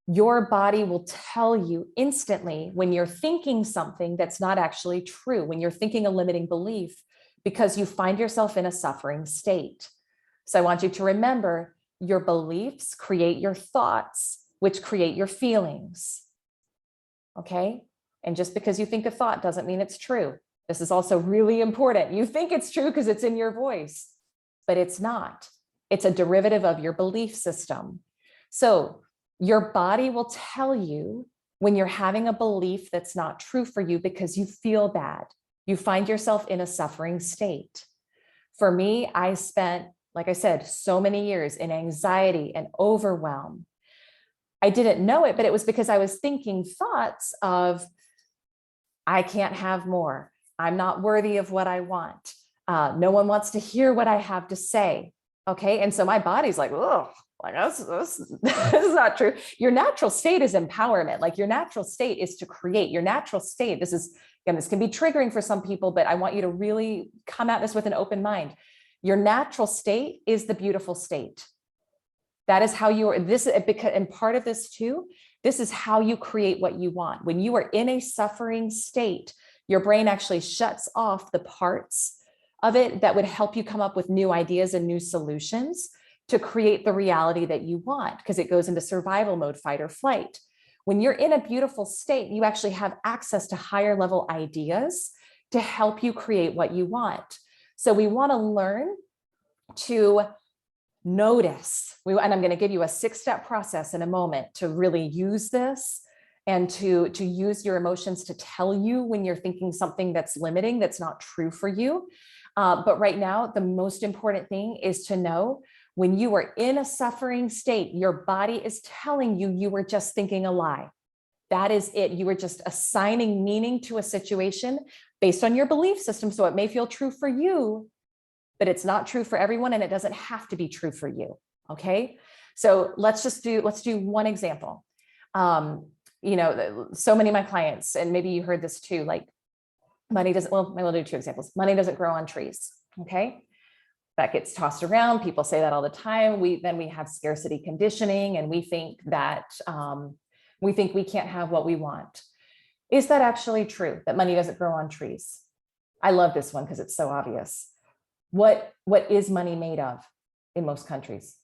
Your body will tell you instantly when you're thinking something that's not actually true, when you're thinking a limiting belief, because you find yourself in a suffering state. So I want you to remember, your beliefs create your thoughts, which create your feelings. Okay? And just because you think a thought doesn't mean it's true. This is also really important. You think it's true because it's in your voice, but it's not. It's a derivative of your belief system. So your body will tell you when you're having a belief that's not true for you because you feel bad. You find yourself in a suffering state. For me, I spent, like I said, so many years in anxiety and overwhelm. I didn't know it, but it was because I was thinking thoughts of, I can't have more. I'm not worthy of what I want. No one wants to hear what I have to say. Okay. And so my body's like, oh, like this is not true. Your natural state is empowerment. Like your natural state is to create. Your natural state, this can be triggering for some people, but I want you to really come at this with an open mind. Your natural state is the beautiful state. That is how you are, and part of this too, this is how you create what you want. When you are in a suffering state, your brain actually shuts off the parts of it that would help you come up with new ideas and new solutions to create the reality that you want, because it goes into survival mode, fight or flight. When you're in a beautiful state, you actually have access to higher level ideas to help you create what you want. So we want to learn to notice, and I'm going to give you a 6-step process in a moment to really use this and to use your emotions to tell you when you're thinking something that's limiting, that's not true for you. But right now, the most important thing is to know, when you are in a suffering state, your body is telling you you were just thinking a lie. That is it. You were just assigning meaning to a situation based on your belief system. So it may feel true for you, but it's not true for everyone, and it doesn't have to be true for you. Okay. So let's do one example. So many of my clients, and maybe you heard this too, like money doesn't, well, maybe we'll do 2 examples. Money doesn't grow on trees. Okay. That gets tossed around. People say that all the time. Then we have scarcity conditioning, and we think that we can't have what we want. Is that actually true, that money doesn't grow on trees? I love this one because it's so obvious. What is money made of in most countries?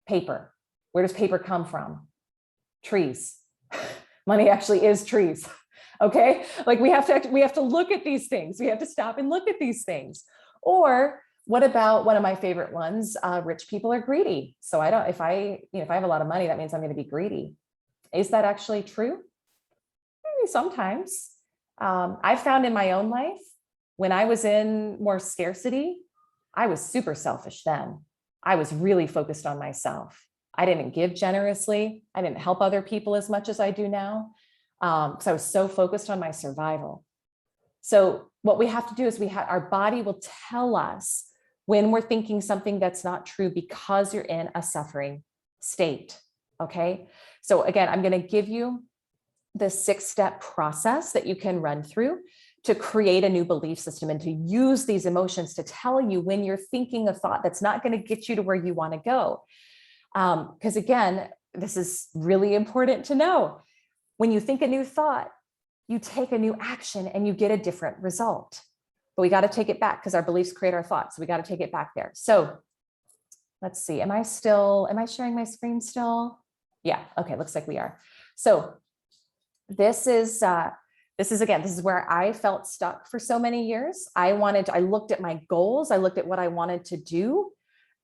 Paper. Where does paper come from? trees. Money actually is trees. Okay. Like we have to look at these things. We have to stop and look at these things. Or what about one of my favorite ones? Rich people are greedy. So if I have a lot of money, that means I'm going to be greedy. Is that actually true? Maybe sometimes. I've found in my own life, when I was in more scarcity, I was super selfish then. I was really focused on myself. I didn't give generously. I didn't help other people as much as I do now, because I was so focused on my survival. So what we have to do is our body will tell us when we're thinking something that's not true because you're in a suffering state. Okay. So again, I'm going to give you the 6-step process that you can run through to create a new belief system and to use these emotions to tell you when you're thinking a thought that's not going to get you to where you want to go. Because again, this is really important to know. When you think a new thought, you take a new action and you get a different result. But we got to take it back because our beliefs create our thoughts. So we got to take it back there. So let's see. Am I sharing my screen still? Yeah. Okay. Looks like we are. So this is where I felt stuck for so many years. I looked at my goals. I looked at what I wanted to do.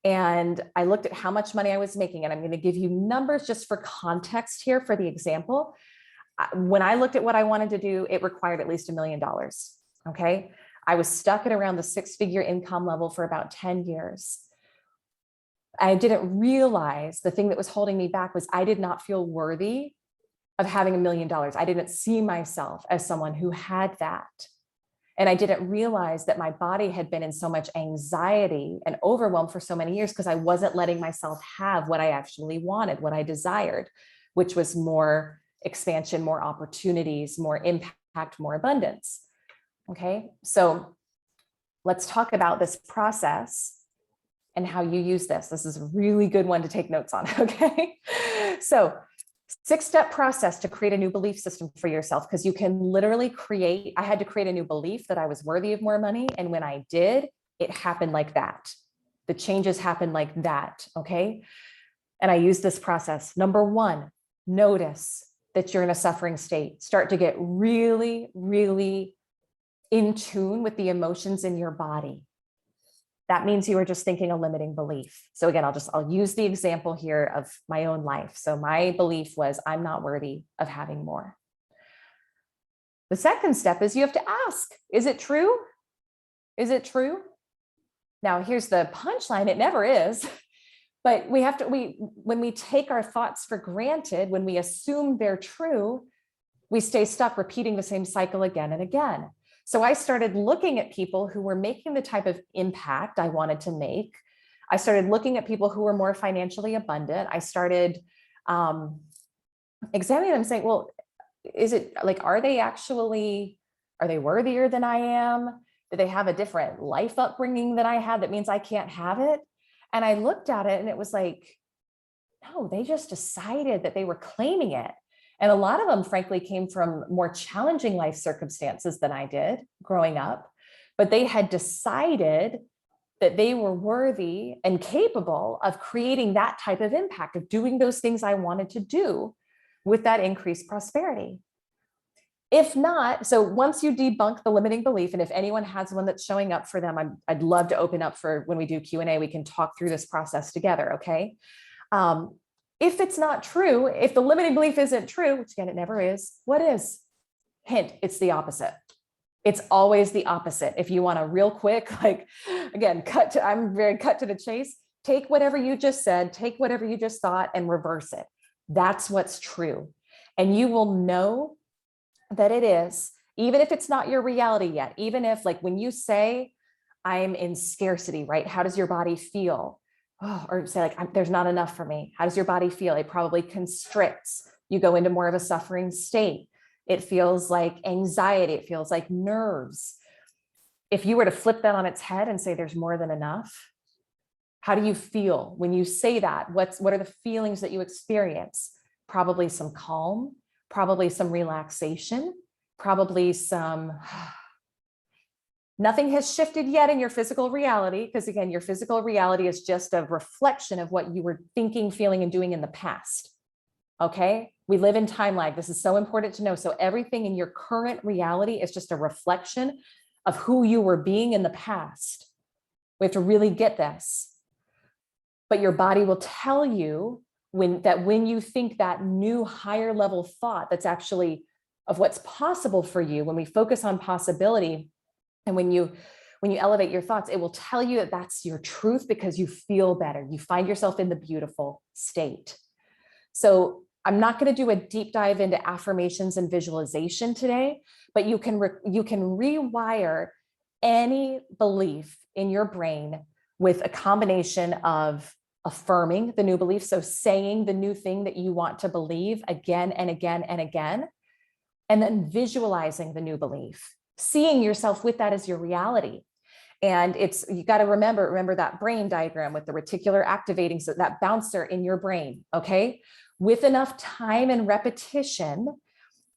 And I looked at how much money I was making. And I'm going to give you numbers just for context here for the example. When I looked at what I wanted to do, it required at least $1 million. Okay. I was stuck at around the 6-figure income level for about 10 years. I didn't realize the thing that was holding me back was I did not feel worthy of having $1 million. I didn't see myself as someone who had that. And I didn't realize that my body had been in so much anxiety and overwhelm for so many years because I wasn't letting myself have what I actually wanted, what I desired, which was more expansion, more opportunities, more impact, more abundance. Okay, so let's talk about this process and how you use this. This is a really good one to take notes on, okay? So 6-step process to create a new belief system for yourself, because you can literally I had to create a new belief that I was worthy of more money. And when I did, it happened like that. The changes happened like that, okay? And I use this process. Number 1, notice that you're in a suffering state. Start to get really, really in tune with the emotions in your body. That means you are just thinking a limiting belief. So again, I'll use the example here of my own life. So my belief was I'm not worthy of having more. The second step is you have to ask, is it true? Is it true? Now here's the punchline. It never is. But when we take our thoughts for granted, when we assume they're true, we stay stuck repeating the same cycle again and again. So I started looking at people who were making the type of impact I wanted to make. I started looking at people who were more financially abundant. I started examining them saying, well, is it like, are they worthier than I am? Do they have a different life upbringing than I had that means I can't have it? And I looked at it and it was like, no, they just decided that they were claiming it. And a lot of them, frankly, came from more challenging life circumstances than I did growing up, but they had decided that they were worthy and capable of creating that type of impact, of doing those things I wanted to do with that increased prosperity. If not, so once you debunk the limiting belief, and if anyone has one that's showing up for them, I'd love to open up for when we do Q&A, we can talk through this process together, okay? If it's not true, if the limiting belief isn't true, which again, it never is, what is? Hint, it's the opposite. It's always the opposite. If you want a real quick, like, again, I'm very cut to the chase, take whatever you just said, take whatever you just thought and reverse it. That's what's true. And you will know that it is, even if it's not your reality yet, even if like when you say, I'm in scarcity, right? How does your body feel? Oh, or say like, there's not enough for me. How does your body feel? It probably constricts. You go into more of a suffering state. It feels like anxiety. It feels like nerves. If you were to flip that on its head and say there's more than enough, how do you feel when you say that? What are the feelings that you experience? Probably some calm, probably some relaxation, probably some nothing has shifted yet in your physical reality, because again, your physical reality is just a reflection of what you were thinking, feeling, and doing in the past. Okay? We live in time lag. This is so important to know. So everything in your current reality is just a reflection of who you were being in the past. We have to really get this. But your body will tell you when you think that new higher level thought that's actually of what's possible for you, when we focus on possibility, and when you elevate your thoughts, it will tell you that that's your truth because you feel better. You find yourself in the beautiful state. So I'm not going to do a deep dive into affirmations and visualization today, but you can rewire any belief in your brain with a combination of affirming the new belief, so saying the new thing that you want to believe again and again and again, and then visualizing the new belief, seeing yourself with that as your reality. And you got to remember that brain diagram with the reticular activating, so that bouncer in your brain, okay? With enough time and repetition,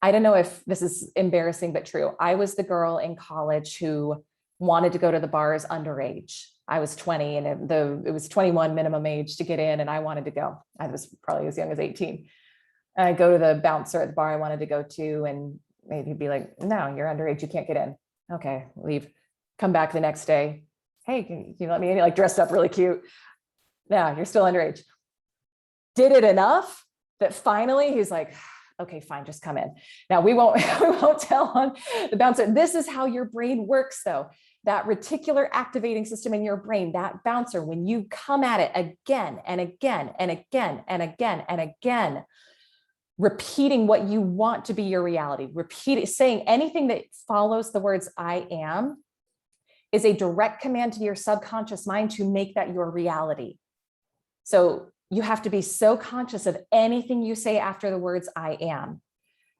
I don't know if this is embarrassing, but true. I was the girl in college who wanted to go to the bars underage. I was 20 and it was 21 minimum age to get in, and I wanted to go. I was probably as young as 18. And I go to the bouncer at the bar I wanted to go to, and maybe he'd be like, no, you're underage, you can't get in. Okay, leave. Come back the next day. Hey, can you let me in? Like dressed up really cute. No, you're still underage. Did it enough that finally he's like, okay, fine, just come in. Now we won't tell on the bouncer. This is how your brain works though. That reticular activating system in your brain, that bouncer, when you come at it again and again and again and again and again, repeating what you want to be your reality, saying anything that follows the words I am is a direct command to your subconscious mind to make that your reality. So you have to be so conscious of anything you say after the words I am,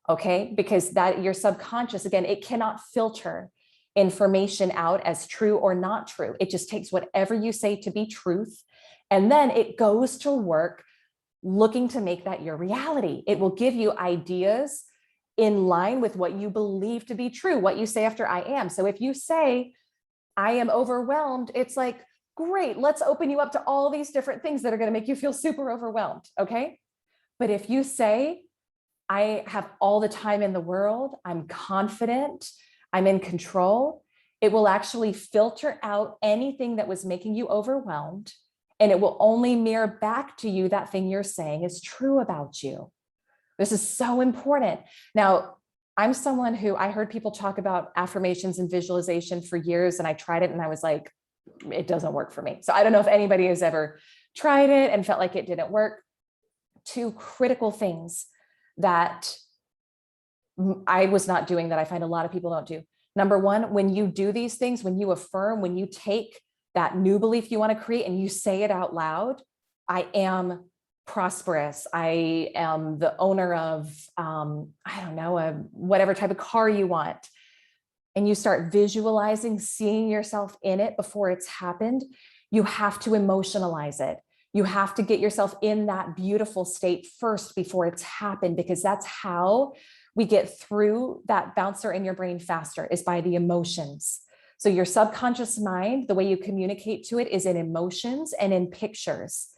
okay? Because that your subconscious, again, it cannot filter information out as true or not true. It just takes whatever you say to be truth, and then it goes to work looking to make that your reality. It will give you ideas in line with what you believe to be true, what you say after I am. So if you say, I am overwhelmed, it's like, great, let's open you up to all these different things that are going to make you feel super overwhelmed, okay? But if you say, I have all the time in the world, I'm confident, I'm in control, it will actually filter out anything that was making you overwhelmed, and it will only mirror back to you that thing you're saying is true about you. This is so important. Now, I'm someone who I heard people talk about affirmations and visualization for years, and I tried it and I was like, it doesn't work for me. So I don't know if anybody has ever tried it and felt like it didn't work. Two critical things that I was not doing that I find a lot of people don't do. Number one, when you do these things, when you affirm, when you take that new belief you want to create and you say it out loud, I am prosperous. I am the owner of, I don't know, whatever type of car you want. And you start visualizing, seeing yourself in it before it's happened, you have to emotionalize it. You have to get yourself in that beautiful state first before it's happened, because that's how we get through that bouncer in your brain faster, is by the emotions. So your subconscious mind, the way you communicate to it is in emotions and in pictures.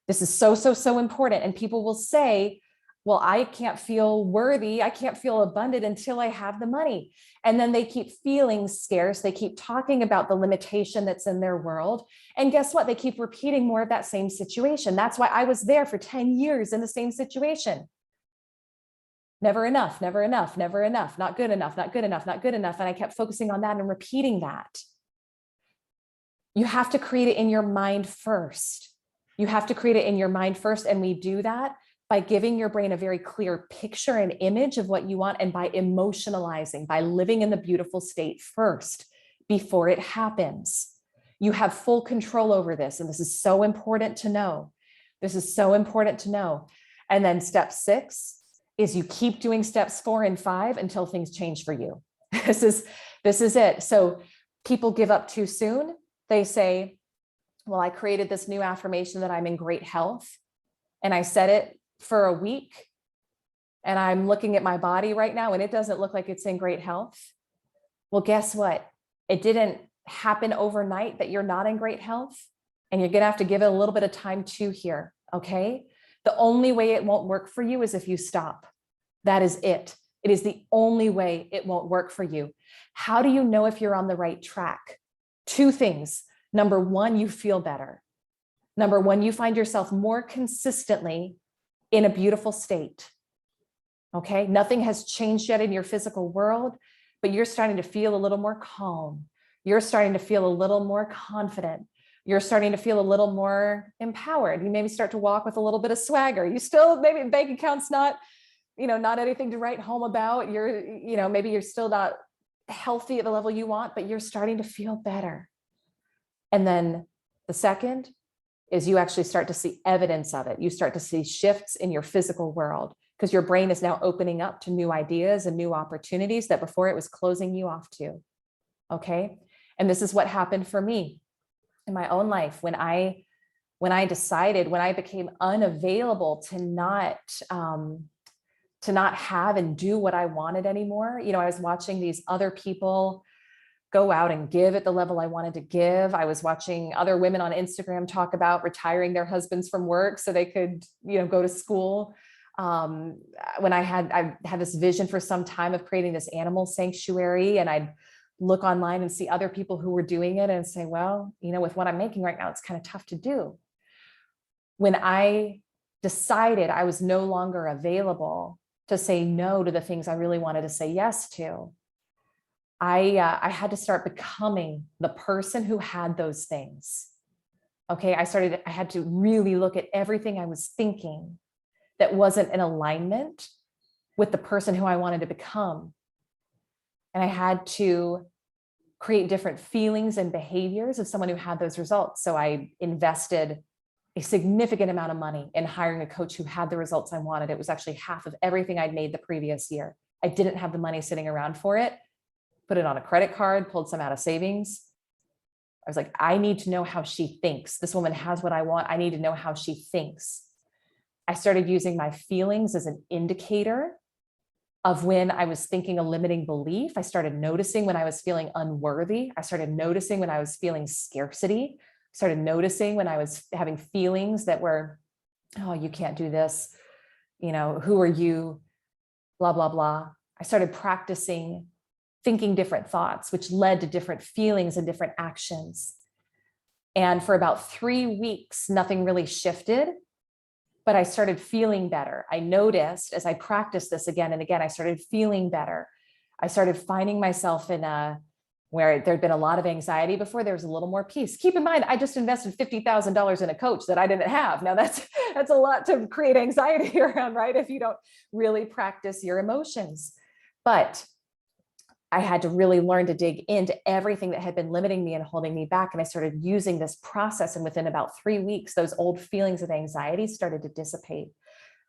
This is so, so, so important. And people will say, well, I can't feel worthy, I can't feel abundant until I have the money. And then they keep feeling scarce. They keep talking about the limitation that's in their world. And guess what? They keep repeating more of that same situation. That's why I was there for 10 years in the same situation. Never enough, never enough, never enough, not good enough, not good enough, not good enough. And I kept focusing on that and repeating that. You have to create it in your mind first. You have to create it in your mind first. And we do that by giving your brain a very clear picture and image of what you want, and by emotionalizing, by living in the beautiful state first before it happens. You have full control over this. And this is so important to know. This is so important to know. And then step 6 is you keep doing steps 4 and 5 until things change for you. This is it. So people give up too soon. They say, well, I created this new affirmation that I'm in great health, and I said it for a week, and I'm looking at my body right now and it doesn't look like it's in great health. Well, guess what? It didn't happen overnight that you're not in great health, and you're going to have to give it a little bit of time too here. Okay. The only way it won't work for you is if you stop. That is it. It is the only way it won't work for you. How do you know if you're on the right track? Two things. Number one, you feel better. Number one, you find yourself more consistently in a beautiful state. Okay, nothing has changed yet in your physical world, but you're starting to feel a little more calm. You're starting to feel a little more confident. You're starting to feel a little more empowered. You maybe start to walk with a little bit of swagger. You still, maybe bank account's not, not anything to write home about. Maybe you're still not healthy at the level you want, but you're starting to feel better. And then the second is you actually start to see evidence of it. You start to see shifts in your physical world because your brain is now opening up to new ideas and new opportunities that before it was closing you off to. Okay. And this is what happened for me in my own life when I became unavailable to not have and do what I wanted anymore. I was watching these other people go out and give at the level I wanted to give. I was watching other women on Instagram talk about retiring their husbands from work so they could, go to school. When I had this vision for some time of creating this animal sanctuary, and I'd look online and see other people who were doing it and say, well, with what I'm making right now, it's kind of tough to do. When I decided I was no longer available to say no to the things I really wanted to say yes to, I had to start becoming the person who had those things. Okay, I had to really look at everything I was thinking that wasn't in alignment with the person who I wanted to become. And I had to create different feelings and behaviors of someone who had those results. So I invested a significant amount of money in hiring a coach who had the results I wanted. It was actually half of everything I'd made the previous year. I didn't have the money sitting around for it. Put it on a credit card, pulled some out of savings. I was like, I need to know how she thinks. This woman has what I want. I need to know how she thinks. I started using my feelings as an indicator of when I was thinking a limiting belief. I started noticing when I was feeling unworthy. I started noticing when I was feeling scarcity. I started noticing when I was having feelings that were, oh, you can't do this. Who are you? Blah, blah, blah. I started practicing thinking different thoughts, which led to different feelings and different actions. And for about 3 weeks, nothing really shifted, but I started feeling better. I noticed as I practiced this again and again, I started feeling better. I started finding myself in where there'd been a lot of anxiety before, there was a little more peace. Keep in mind, I just invested $50,000 in a coach that I didn't have. Now that's a lot to create anxiety around, right? If you don't really practice your emotions. But I had to really learn to dig into everything that had been limiting me and holding me back. And I started using this process. And within about 3 weeks, those old feelings of anxiety started to dissipate,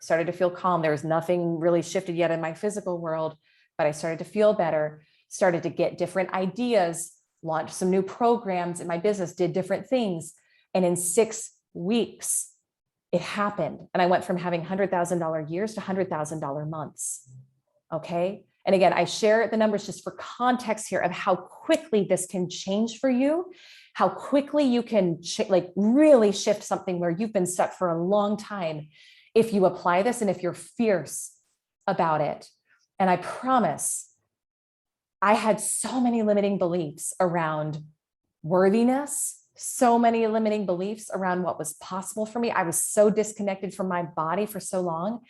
started to feel calm. There was nothing really shifted yet in my physical world, but I started to feel better, started to get different ideas, launched some new programs in my business, did different things. And in 6 weeks, it happened. And I went from having $100,000 years to $100,000 months. Okay. And again, I share the numbers just for context here of how quickly this can change for you, how quickly you can really shift something where you've been stuck for a long time if you apply this and if you're fierce about it. And I promise, I had so many limiting beliefs around worthiness, so many limiting beliefs around what was possible for me. I was so disconnected from my body for so long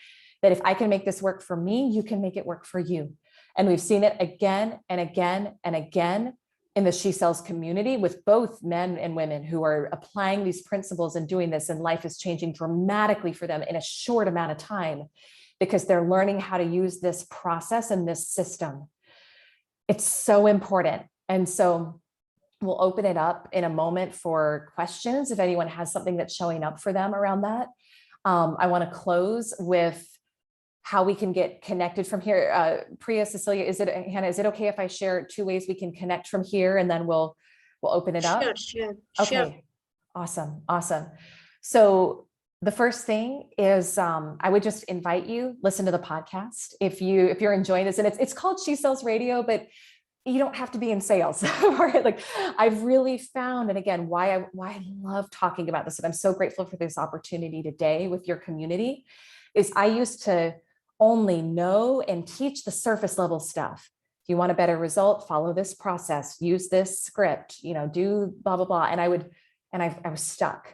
that if I can make this work for me, you can make it work for you. And we've seen it again and again and again in the She Sells community with both men and women who are applying these principles and doing this, and life is changing dramatically for them in a short amount of time because they're learning how to use this process and this system. It's so important. And so we'll open it up in a moment for questions if anyone has something that's showing up for them around that. I want to close with how we can get connected from here. Priya, Cecilia, Hannah, is it okay if I share 2 ways we can connect from here and then we'll open it up? Sure. Okay, awesome. So the first thing is I would just invite you, listen to the podcast. If you're enjoying this, and it's called She Sells Radio, but you don't have to be in sales, right? Like I've really found, and again, why I love talking about this, and I'm so grateful for this opportunity today with your community, is I used to only know and teach the surface level stuff. If you want a better result, follow this process, use this script, do blah, blah, blah. And I was stuck.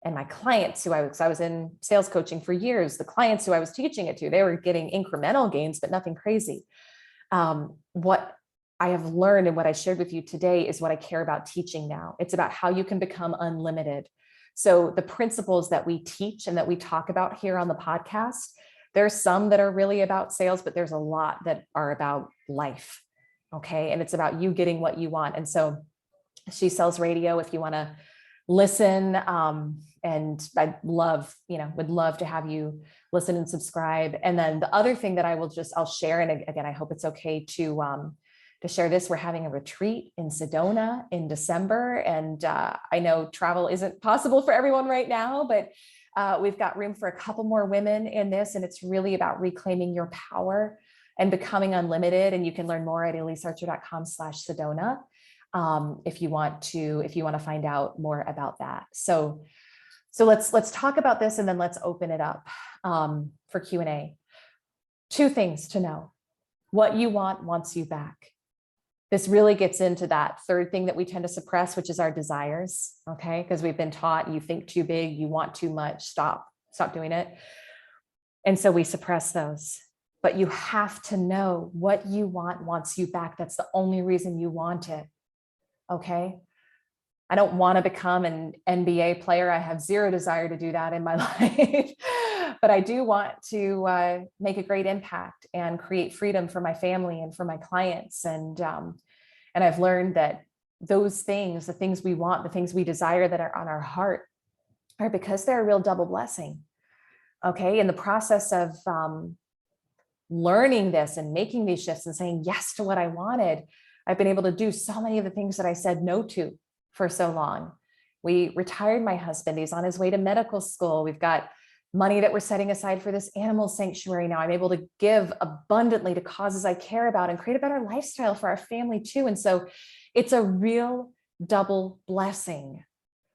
And my clients who I was in sales coaching for years, the clients who I was teaching it to, they were getting incremental gains, but nothing crazy. What I have learned and what I shared with you today is what I care about teaching now. It's about how you can become unlimited. So the principles that we teach and that we talk about here on the podcast, there's some that are really about sales, but there's a lot that are about life. Okay. And it's about you getting what you want. And so She Sells Radio, if you want to listen, and I'd love, would love to have you listen and subscribe. And then the other thing that I'll share, and again, I hope it's okay to share this. We're having a retreat in Sedona in December. And I know travel isn't possible for everyone right now, but we've got room for a couple more women in this. And it's really about reclaiming your power and becoming unlimited. And you can learn more at elysearcher.com/Sedona if you want to find out more about that. So let's talk about this, and then let's open it up for Q&A. 2 things to know. What you want wants you back. This really gets into that third thing that we tend to suppress, which is our desires, okay? Because we've been taught, you think too big, you want too much, stop doing it. And so we suppress those. But you have to know what you want wants you back. That's the only reason you want it, okay? I don't want to become an NBA player. I have zero desire to do that in my life, but I do want to make a great impact and create freedom for my family and for my clients. And I've learned that those things, the things we want, the things we desire that are on our heart, are because they're a real double blessing. Okay. In the process of learning this and making these shifts and saying yes to what I wanted, I've been able to do so many of the things that I said no to for so long. We retired my husband. He's on his way to medical school. We've got money that we're setting aside for this animal sanctuary now. I'm able to give abundantly to causes I care about and create a better lifestyle for our family too. And so it's a real double blessing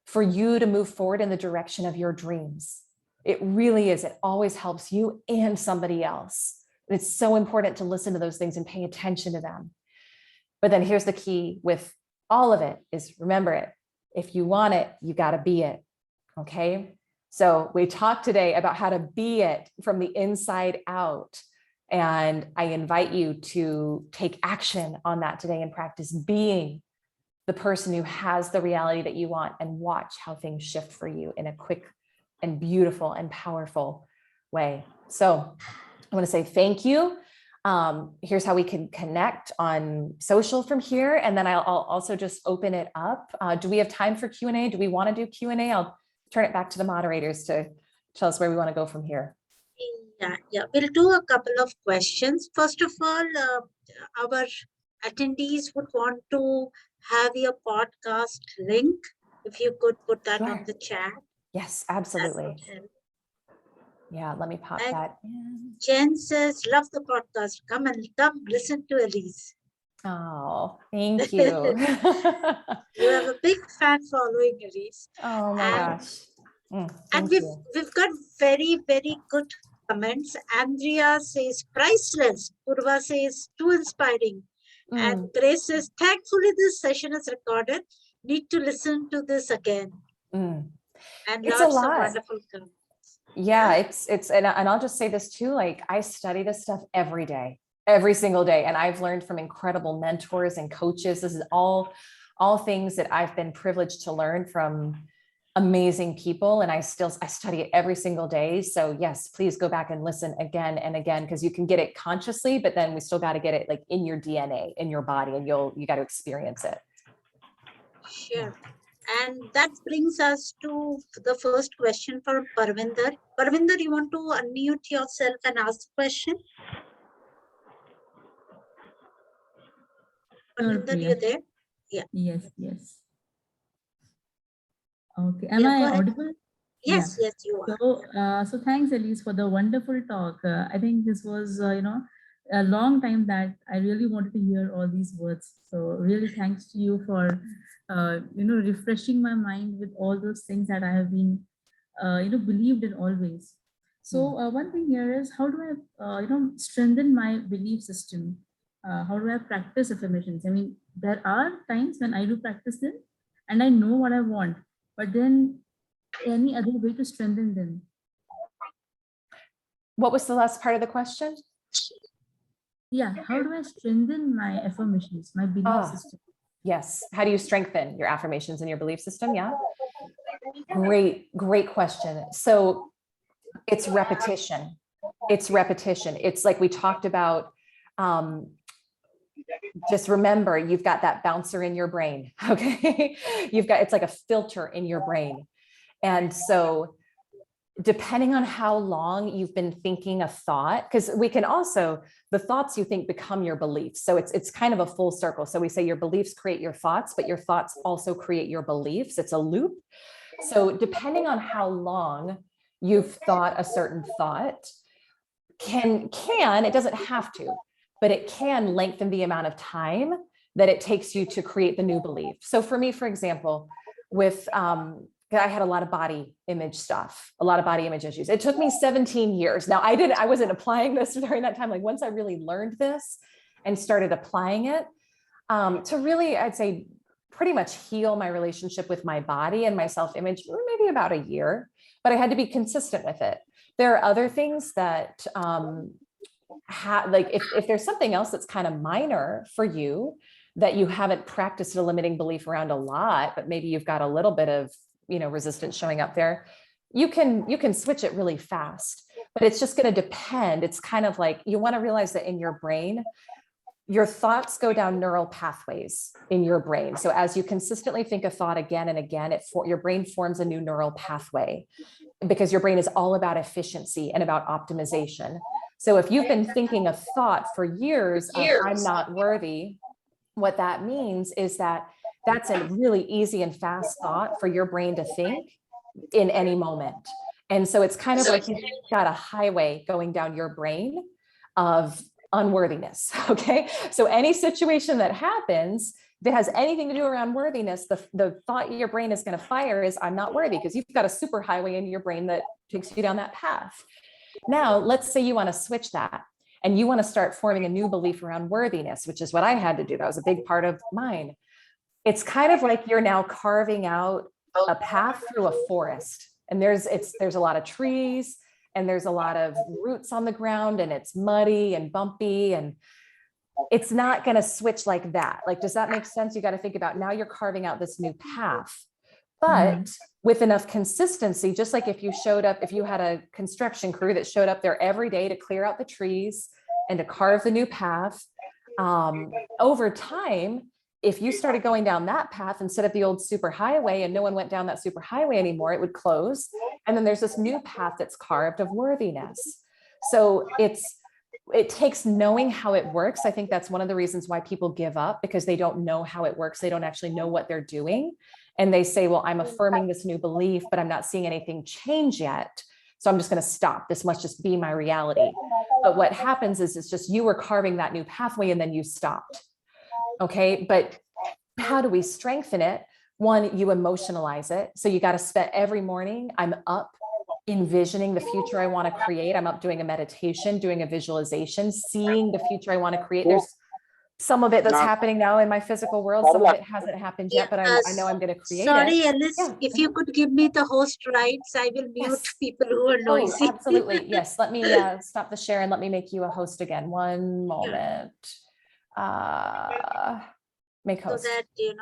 for you to move forward in the direction of your dreams. It really is. It always helps you and somebody else. It's so important to listen to those things and pay attention to them. But then here's the key with all of it is, remember it. If you want it, you got to be it. Okay. So we talked today about how to be it from the inside out. And I invite you to take action on that today and practice being the person who has the reality that you want, and watch how things shift for you in a quick and beautiful and powerful way. So I want to say thank you. Here's how we can connect on social from here. And then I'll also just open it up. Do we have time for Q&A? Do we want to do Q&A? I'll turn it back to the moderators to tell us where we want to go from here. Yeah. We'll do a couple of questions. First of all, our attendees would want to have your podcast link. If you could put that on the chat. Yes, absolutely. Yeah, let me pop that in. Jen says, love the podcast. Come listen to Elyse. Oh, thank you. You have a big fan following, Elyse. Oh my gosh. And we've got very, very good comments. Andrea says, priceless. Purva says, too inspiring. And Grace says, thankfully this session is recorded. Need to listen to this again. And it's lots a lot. of wonderful comments. Yeah, it's and I'll just say this too, like I study this stuff every day, every single day. And I've learned from incredible mentors and coaches. This is all things that I've been privileged to learn from amazing people. And I study it every single day. So yes, please go back and listen again and again, because you can get it consciously, but then we still got to get it like in your DNA, in your body, and you got to experience it. Sure. And that brings us to the first question for Parvinder. Parvinder, you want to unmute yourself and ask the question? Parvinder, you there? Yeah. Yes. Okay. Am I audible? Yes, you are. So thanks, Elyse, for the wonderful talk. I think this was, a long time that I really wanted to hear all these words. So really thanks to you for, refreshing my mind with all those things that I have been, believed in always. So one thing here is, how do I, strengthen my belief system? How do I practice affirmations? I mean, there are times when I do practice them and I know what I want, but then any other way to strengthen them? What was the last part of the question? Yeah, how do I strengthen my affirmations, my belief system? Yes. How do you strengthen your affirmations and your belief system? Yeah. Great question. So it's repetition. It's repetition. It's like we talked about. Just remember, you've got that bouncer in your brain. Okay. It's like a filter in your brain. And so depending on how long you've been thinking a thought, because we can also, the thoughts you think become your beliefs. So it's kind of a full circle. So we say your beliefs create your thoughts, but your thoughts also create your beliefs. It's a loop. So depending on how long you've thought a certain thought, it doesn't have to, but it can lengthen the amount of time that it takes you to create the new belief. So for me, for example, with, I had a lot of body image stuff, a lot of body image issues. It took me 17 years. Now I wasn't applying this during that time. Like once I really learned this and started applying it, to really, I'd say pretty much heal my relationship with my body and my self-image, maybe about a year, but I had to be consistent with it. There are other things that, like if there's something else that's kind of minor for you that you haven't practiced a limiting belief around a lot, but maybe you've got a little bit of, resistance showing up there, you can switch it really fast, but it's just going to depend. It's kind of like, you want to realize that in your brain, your thoughts go down neural pathways in your brain. So as you consistently think a thought again and again, your brain forms a new neural pathway, because your brain is all about efficiency and about optimization. So if you've been thinking a thought for years of I'm not worthy, what that means is that that's a really easy and fast thought for your brain to think in any moment. And so it's kind of like you've got a highway going down your brain of unworthiness. Okay. So any situation that happens that has anything to do around worthiness, the thought your brain is going to fire is I'm not worthy, because you've got a super highway in your brain that takes you down that path. Now, let's say you want to switch that and you want to start forming a new belief around worthiness, which is what I had to do. That was a big part of mine. It's kind of like you're now carving out a path through a forest, and there's a lot of trees and there's a lot of roots on the ground and it's muddy and bumpy, and it's not going to switch like that. Like, does that make sense? You got to think about now you're carving out this new path, but with enough consistency, just like if you had a construction crew that showed up there every day to clear out the trees and to carve the new path, over time, if you started going down that path instead of the old super highway and no one went down that super highway anymore, it would close. And then there's this new path that's carved of worthiness. So it takes knowing how it works. I think that's one of the reasons why people give up, because they don't know how it works. They don't actually know what they're doing. And they say, well, I'm affirming this new belief, but I'm not seeing anything change yet. So I'm just going to stop. This must just be my reality. But what happens is it's just you were carving that new pathway and then you stopped. Okay. But how do we strengthen it? One, you emotionalize it. So you got to spend every morning, I'm up envisioning the future I want to create. I'm up doing a meditation, doing a visualization, seeing the future I want to create. There's some of it that's happening now in my physical world. Some of it hasn't happened yet, but I know I'm going to create sorry, it. Elyse, Yeah. if you could give me the host rights, I will mute people who are noisy. Oh, absolutely. Yes. Let me stop the share and let me make you a host again. One moment. Make host. So that, yeah.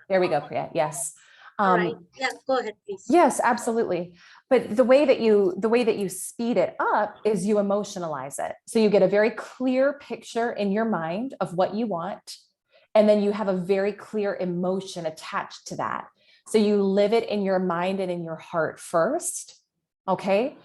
There we go, Priya. Yes. All right. Yeah, go ahead, please. Yes, absolutely. But the way that you speed it up is you emotionalize it. So you get a very clear picture in your mind of what you want. And then you have a very clear emotion attached to that. So you live it in your mind and in your heart first. Okay.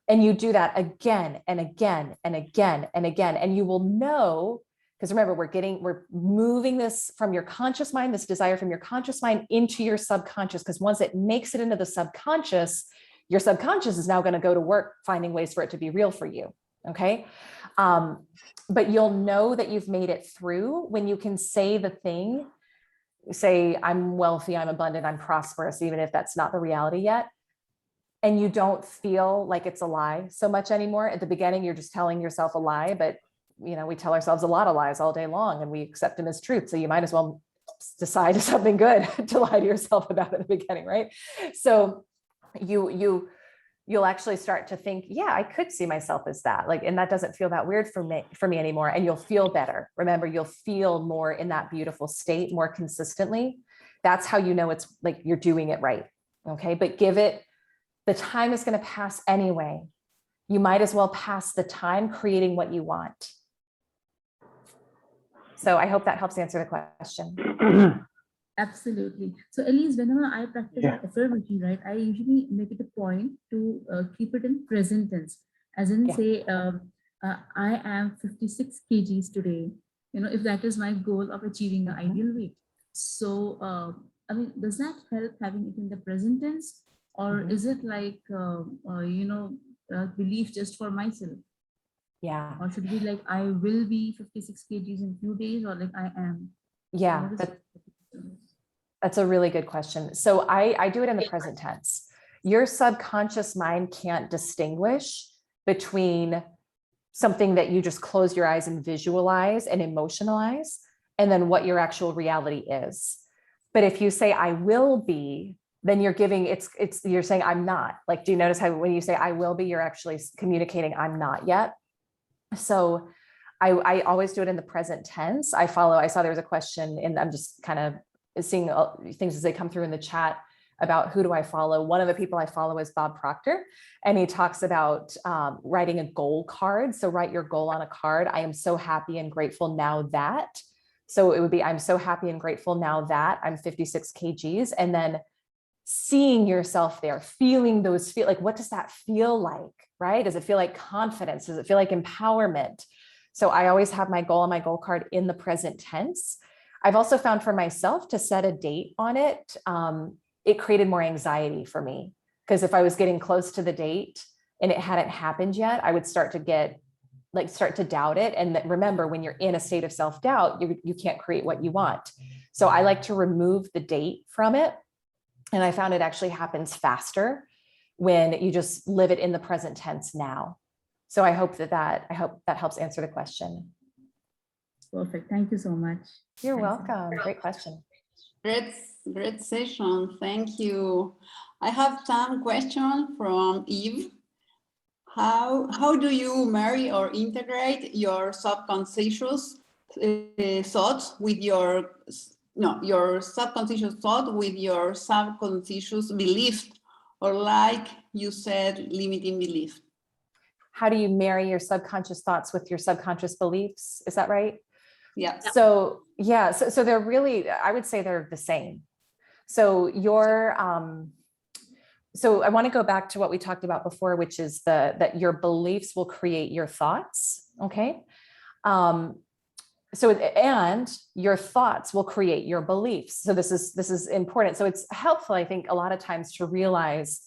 And you do that again and again and again and again. And you will know, because remember, we're moving this from your conscious mind, this desire from your conscious mind into your subconscious, because once it makes it into the subconscious, your subconscious is now going to go to work finding ways for it to be real for you. Okay. But you'll know that you've made it through when you can say the thing, say, I'm wealthy, I'm abundant, I'm prosperous, even if that's not the reality yet. And you don't feel like it's a lie so much anymore. At the beginning, you're just telling yourself a lie, but we tell ourselves a lot of lies all day long and we accept them as truth. So you might as well decide something good to lie to yourself about at the beginning, right? So you'll actually start to think, yeah, I could see myself as that. Like, and that doesn't feel that weird for me anymore. And you'll feel better. Remember, you'll feel more in that beautiful state more consistently. That's how you know it's like you're doing it right. Okay. But the time is going to pass anyway. You might as well pass the time creating what you want. So I hope that helps answer the question. Absolutely. So Elyse, whenever I practice an affirmation, right, I usually make it a point to keep it in present tense, as in say, I am 56 kgs today. If that is my goal of achieving the ideal weight. So, I mean, does that help having it in the present tense, or is it like, belief just for myself? Yeah. Or should be like, I will be 56 kgs in few days, or like I am? Yeah. That's a really good question. So I do it in the present tense. Your subconscious mind can't distinguish between something that you just close your eyes and visualize and emotionalize, and then what your actual reality is. But if you say, I will be, then you're you're saying, I'm not. Like, do you notice how when you say, I will be, you're actually communicating, I'm not yet. So I always do it in the present tense. I saw there was a question, and I'm just kind of seeing things as they come through in the chat about who do I follow. One of the people I follow is Bob Proctor, and he talks about writing a goal card. So write your goal on a card. I am so happy and grateful now that. So it would be, I'm so happy and grateful now that I'm 56 kgs. And then seeing yourself there, feeling those like, what does that feel like, right? Does it feel like confidence? Does it feel like empowerment? So I always have my goal on my goal card in the present tense. I've also found for myself to set a date on it. It created more anxiety for me, because if I was getting close to the date and it hadn't happened yet, I would start to doubt it. And remember, when you're in a state of self-doubt, you can't create what you want. So I like to remove the date from it. And I found it actually happens faster when you just live it in the present tense now. So I hope that helps answer the question. Perfect. Thank you so much. You're welcome. Great question. Great session. Thank you. I have some questions from Eve. How do you marry or integrate your subconscious thoughts with your subconscious thought with your subconscious belief, or like you said, limiting belief? How do you marry your subconscious thoughts with your subconscious beliefs? Is that right? Yeah. So yeah, so they're really, I would say they're the same. So so I want to go back to what we talked about before, which is that your beliefs will create your thoughts. Okay. And your thoughts will create your beliefs. So this is important. So it's helpful, I think, a lot of times to realize,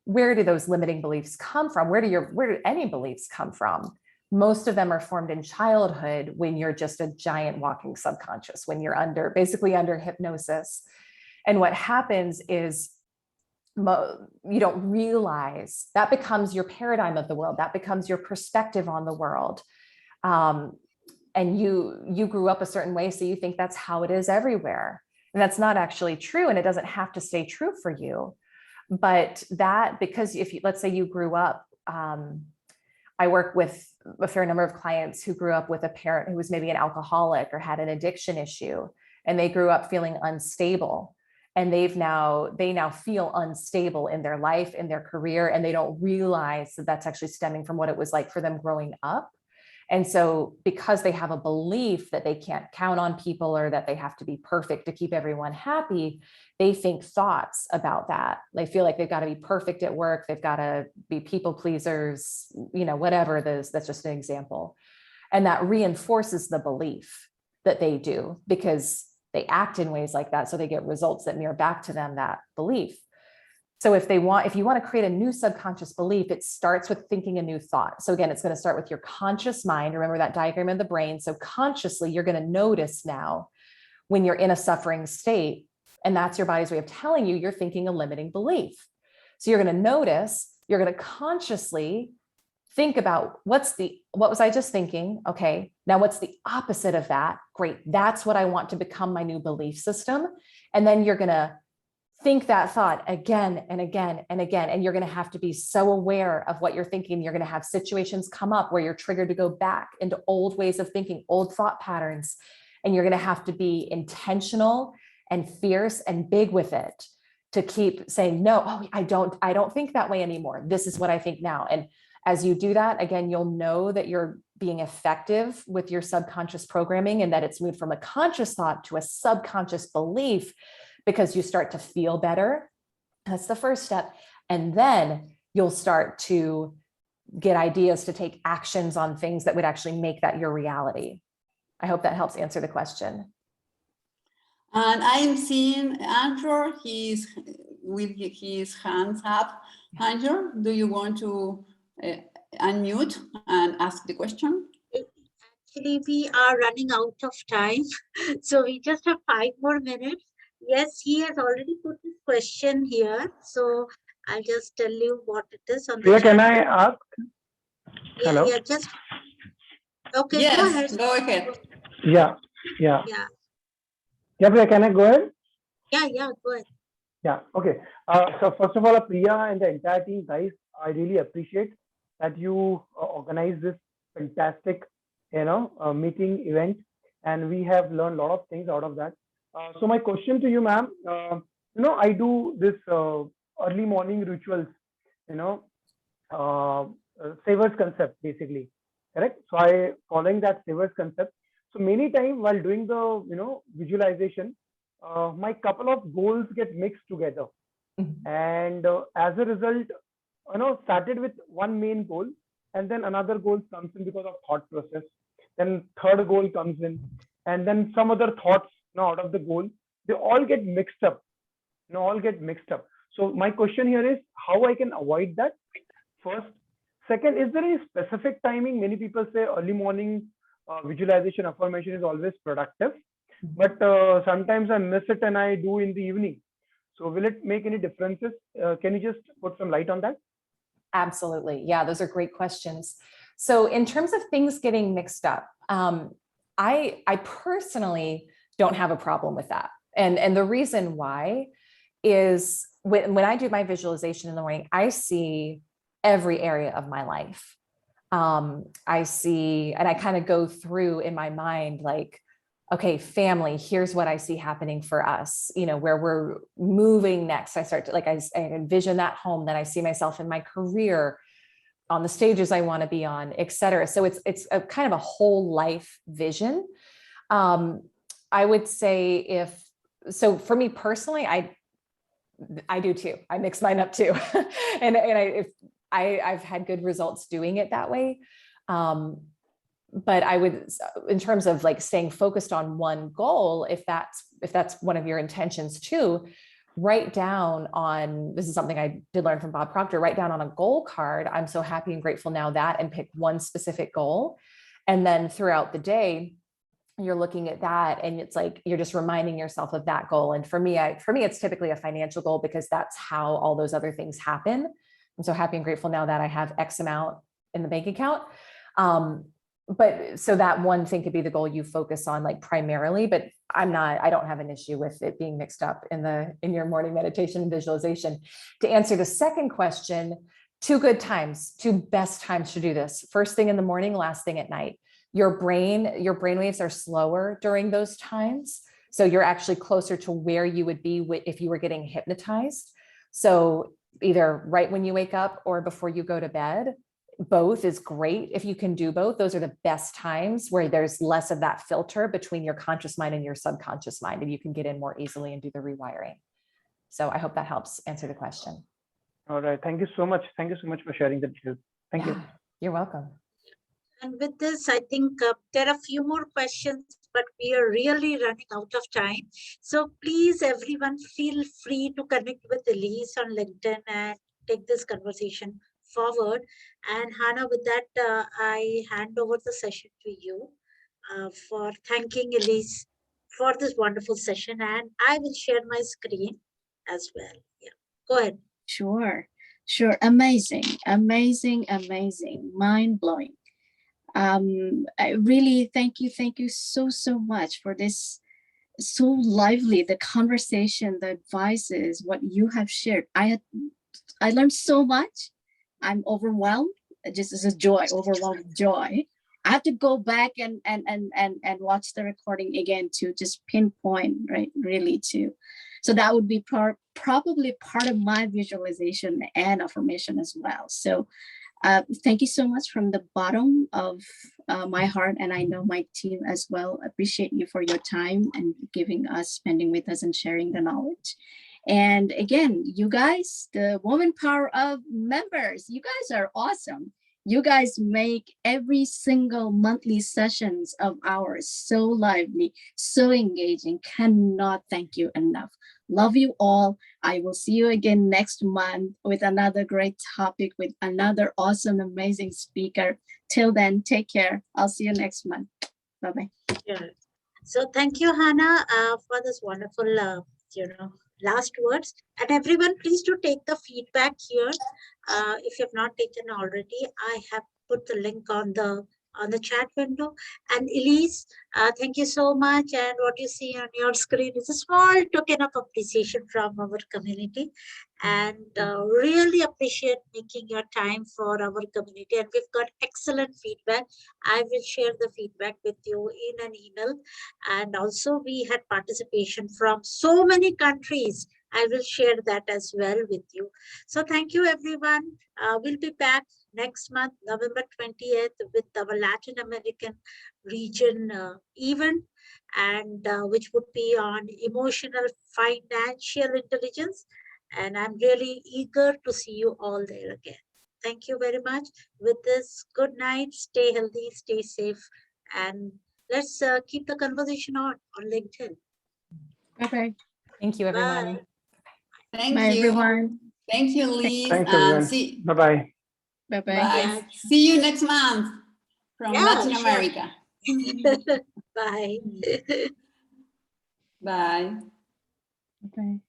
where do those limiting beliefs come from? Where do any beliefs come from? Most of them are formed in childhood, when you're just a giant walking subconscious, when you're basically under hypnosis. And what happens is you don't realize that becomes your paradigm of the world. That becomes your perspective on the world. And you grew up a certain way, so you think that's how it is everywhere. And that's not actually true. And it doesn't have to stay true for you. But because let's say you grew up, I work with a fair number of clients who grew up with a parent who was maybe an alcoholic or had an addiction issue, and they grew up feeling unstable. And they now feel unstable in their life, in their career, and they don't realize that that's actually stemming from what it was like for them growing up. And so because they have a belief that they can't count on people, or that they have to be perfect to keep everyone happy, they think thoughts about that. They feel like they've got to be perfect at work. They've got to be people pleasers, whatever it is. That's just an example. And that reinforces the belief that they do, because they act in ways like that. So they get results that mirror back to them that belief. So if you want to create a new subconscious belief, it starts with thinking a new thought. So again, it's going to start with your conscious mind. Remember that diagram of the brain. So consciously, you're going to notice now when you're in a suffering state, and that's your body's way of telling you you're thinking a limiting belief. So you're going to notice, you're going to consciously think about what was I just thinking? Okay, now what's the opposite of that? Great, that's what I want to become my new belief system. And then you're going to think that thought again and again and again. And you're going to have to be so aware of what you're thinking. You're going to have situations come up where you're triggered to go back into old ways of thinking, old thought patterns. And you're going to have to be intentional and fierce and big with it to keep saying, no, I don't think that way anymore. This is what I think now. And as you do that, again, you'll know that you're being effective with your subconscious programming and that it's moved from a conscious thought to a subconscious belief, because you start to feel better. That's the first step. And then you'll start to get ideas to take actions on things that would actually make that your reality. I hope that helps answer the question. And I'm seeing Andrew, he's with his hands up. Andrew, do you want to unmute and ask the question? Actually, we are running out of time. So we just have 5 more minutes. Yes, he has already put his question here. So I'll just tell you what it is on the Priya, can chat. I ask? Yeah, Hello? yeah, just okay. Yes, Go ahead. go ahead. Yeah. Yeah, Priya, can I go ahead? yeah, go ahead. Yeah, okay. So first of all, Priya and the entire team, guys, I really appreciate that you organized this fantastic, meeting event, and we have learned a lot of things out of that. So my question to you, ma'am, I do this early morning rituals, savers concept, basically, correct? So I following that savers concept. So many times while doing the, visualization, my couple of goals get mixed together. And as a result, started with one main goal, and then another goal comes in because of thought process. Then third goal comes in, and then some other thoughts out of the goal. They all get mixed up. So my question here is how I can avoid that. First. Second, is there any specific timing? Many people say early morning visualization affirmation is always productive, but sometimes I miss it and I do in the evening. So will it make any differences? Can you just put some light on that? Absolutely. Yeah, those are great questions. So in terms of things getting mixed up, I personally don't have a problem with that. And the reason why is when I do my visualization in the morning, I see every area of my life. I see, and I kind of go through in my mind, like, okay, family, here's what I see happening for us, where we're moving next. I start to I envision that home, then I see myself in my career, on the stages I want to be on, et cetera. So it's a kind of a whole life vision. I would say so for me personally, I do too. I mix mine up too. and I've had good results doing it that way. But I would, in terms of staying focused on one goal, if that's one of your intentions too, write down on, this is something I did learn from Bob Proctor, write down on a goal card, I'm so happy and grateful now that, and pick one specific goal. And then throughout the day, you're looking at that and it's you're just reminding yourself of that goal. And for me, it's typically a financial goal because that's how all those other things happen. I'm so happy and grateful now that I have X amount in the bank account. But so that one thing could be the goal you focus on primarily, but I don't have an issue with it being mixed up in your morning meditation and visualization. To answer the second question, two best times to do this. First thing in the morning, last thing at night. Your brain waves are slower during those times. So you're actually closer to where you would be if you were getting hypnotized. So either right when you wake up or before you go to bed. Both is great. If you can do both, those are the best times where there's less of that filter between your conscious mind and your subconscious mind, and you can get in more easily and do the rewiring. So I hope that helps answer the question. All right. Thank you so much. Thank you so much for sharing the details. Thank you. You're welcome. And with this, I think there are a few more questions but we are really running out of time. So please, everyone, feel free to connect with Elyse on LinkedIn and take this conversation forward. And Hannah, with that, I hand over the session to you for thanking Elyse for this wonderful session. And I will share my screen as well. Yeah, go ahead. Sure. Amazing. Mind blowing. I really thank you so much for this, so lively, the conversation, the advices, what you have shared. I learned so much. I'm overwhelmed. Just as a joy, overwhelmed with joy. I have to go back and watch the recording again to just pinpoint, right, really to. So that would be probably part of my visualization and affirmation as well. So thank you so much from the bottom of my heart, and I know my team as well. Appreciate you for your time and spending with us and sharing the knowledge. And again, you guys, the Woman Power of members, you guys are awesome. You guys make every single monthly sessions of ours so lively, so engaging. Cannot thank you enough. Love you all. I will see you again next month with another great topic, with another awesome, amazing speaker. Till then, take care. I'll see you next month. Bye-bye. Yeah. So thank you, Hannah, for this wonderful, last words. And everyone, please do take the feedback here. If you have not taken already, I have put the link on the chat window. And Elyse, thank you so much. And what you see on your screen is a small token of appreciation from our community. And really appreciate making your time for our community. And we've got excellent feedback. I will share the feedback with you in an email. And also we had participation from so many countries. I will share that as well with you. So thank you, everyone. We'll be back next month, November 20th, with our Latin American region event, and which would be on emotional financial intelligence. And I'm really eager to see you all there again. Thank you very much. With this, good night, stay healthy, stay safe, and let's keep the conversation on LinkedIn. Bye-bye. Thank you, everyone. Bye. Thank Bye, you. everyone. Thank you, Liz. Thanks, everyone. Bye-bye. Bye-bye. Bye. Yeah. See you next month from Yeah, Latin sure. America. Bye. Bye. Bye.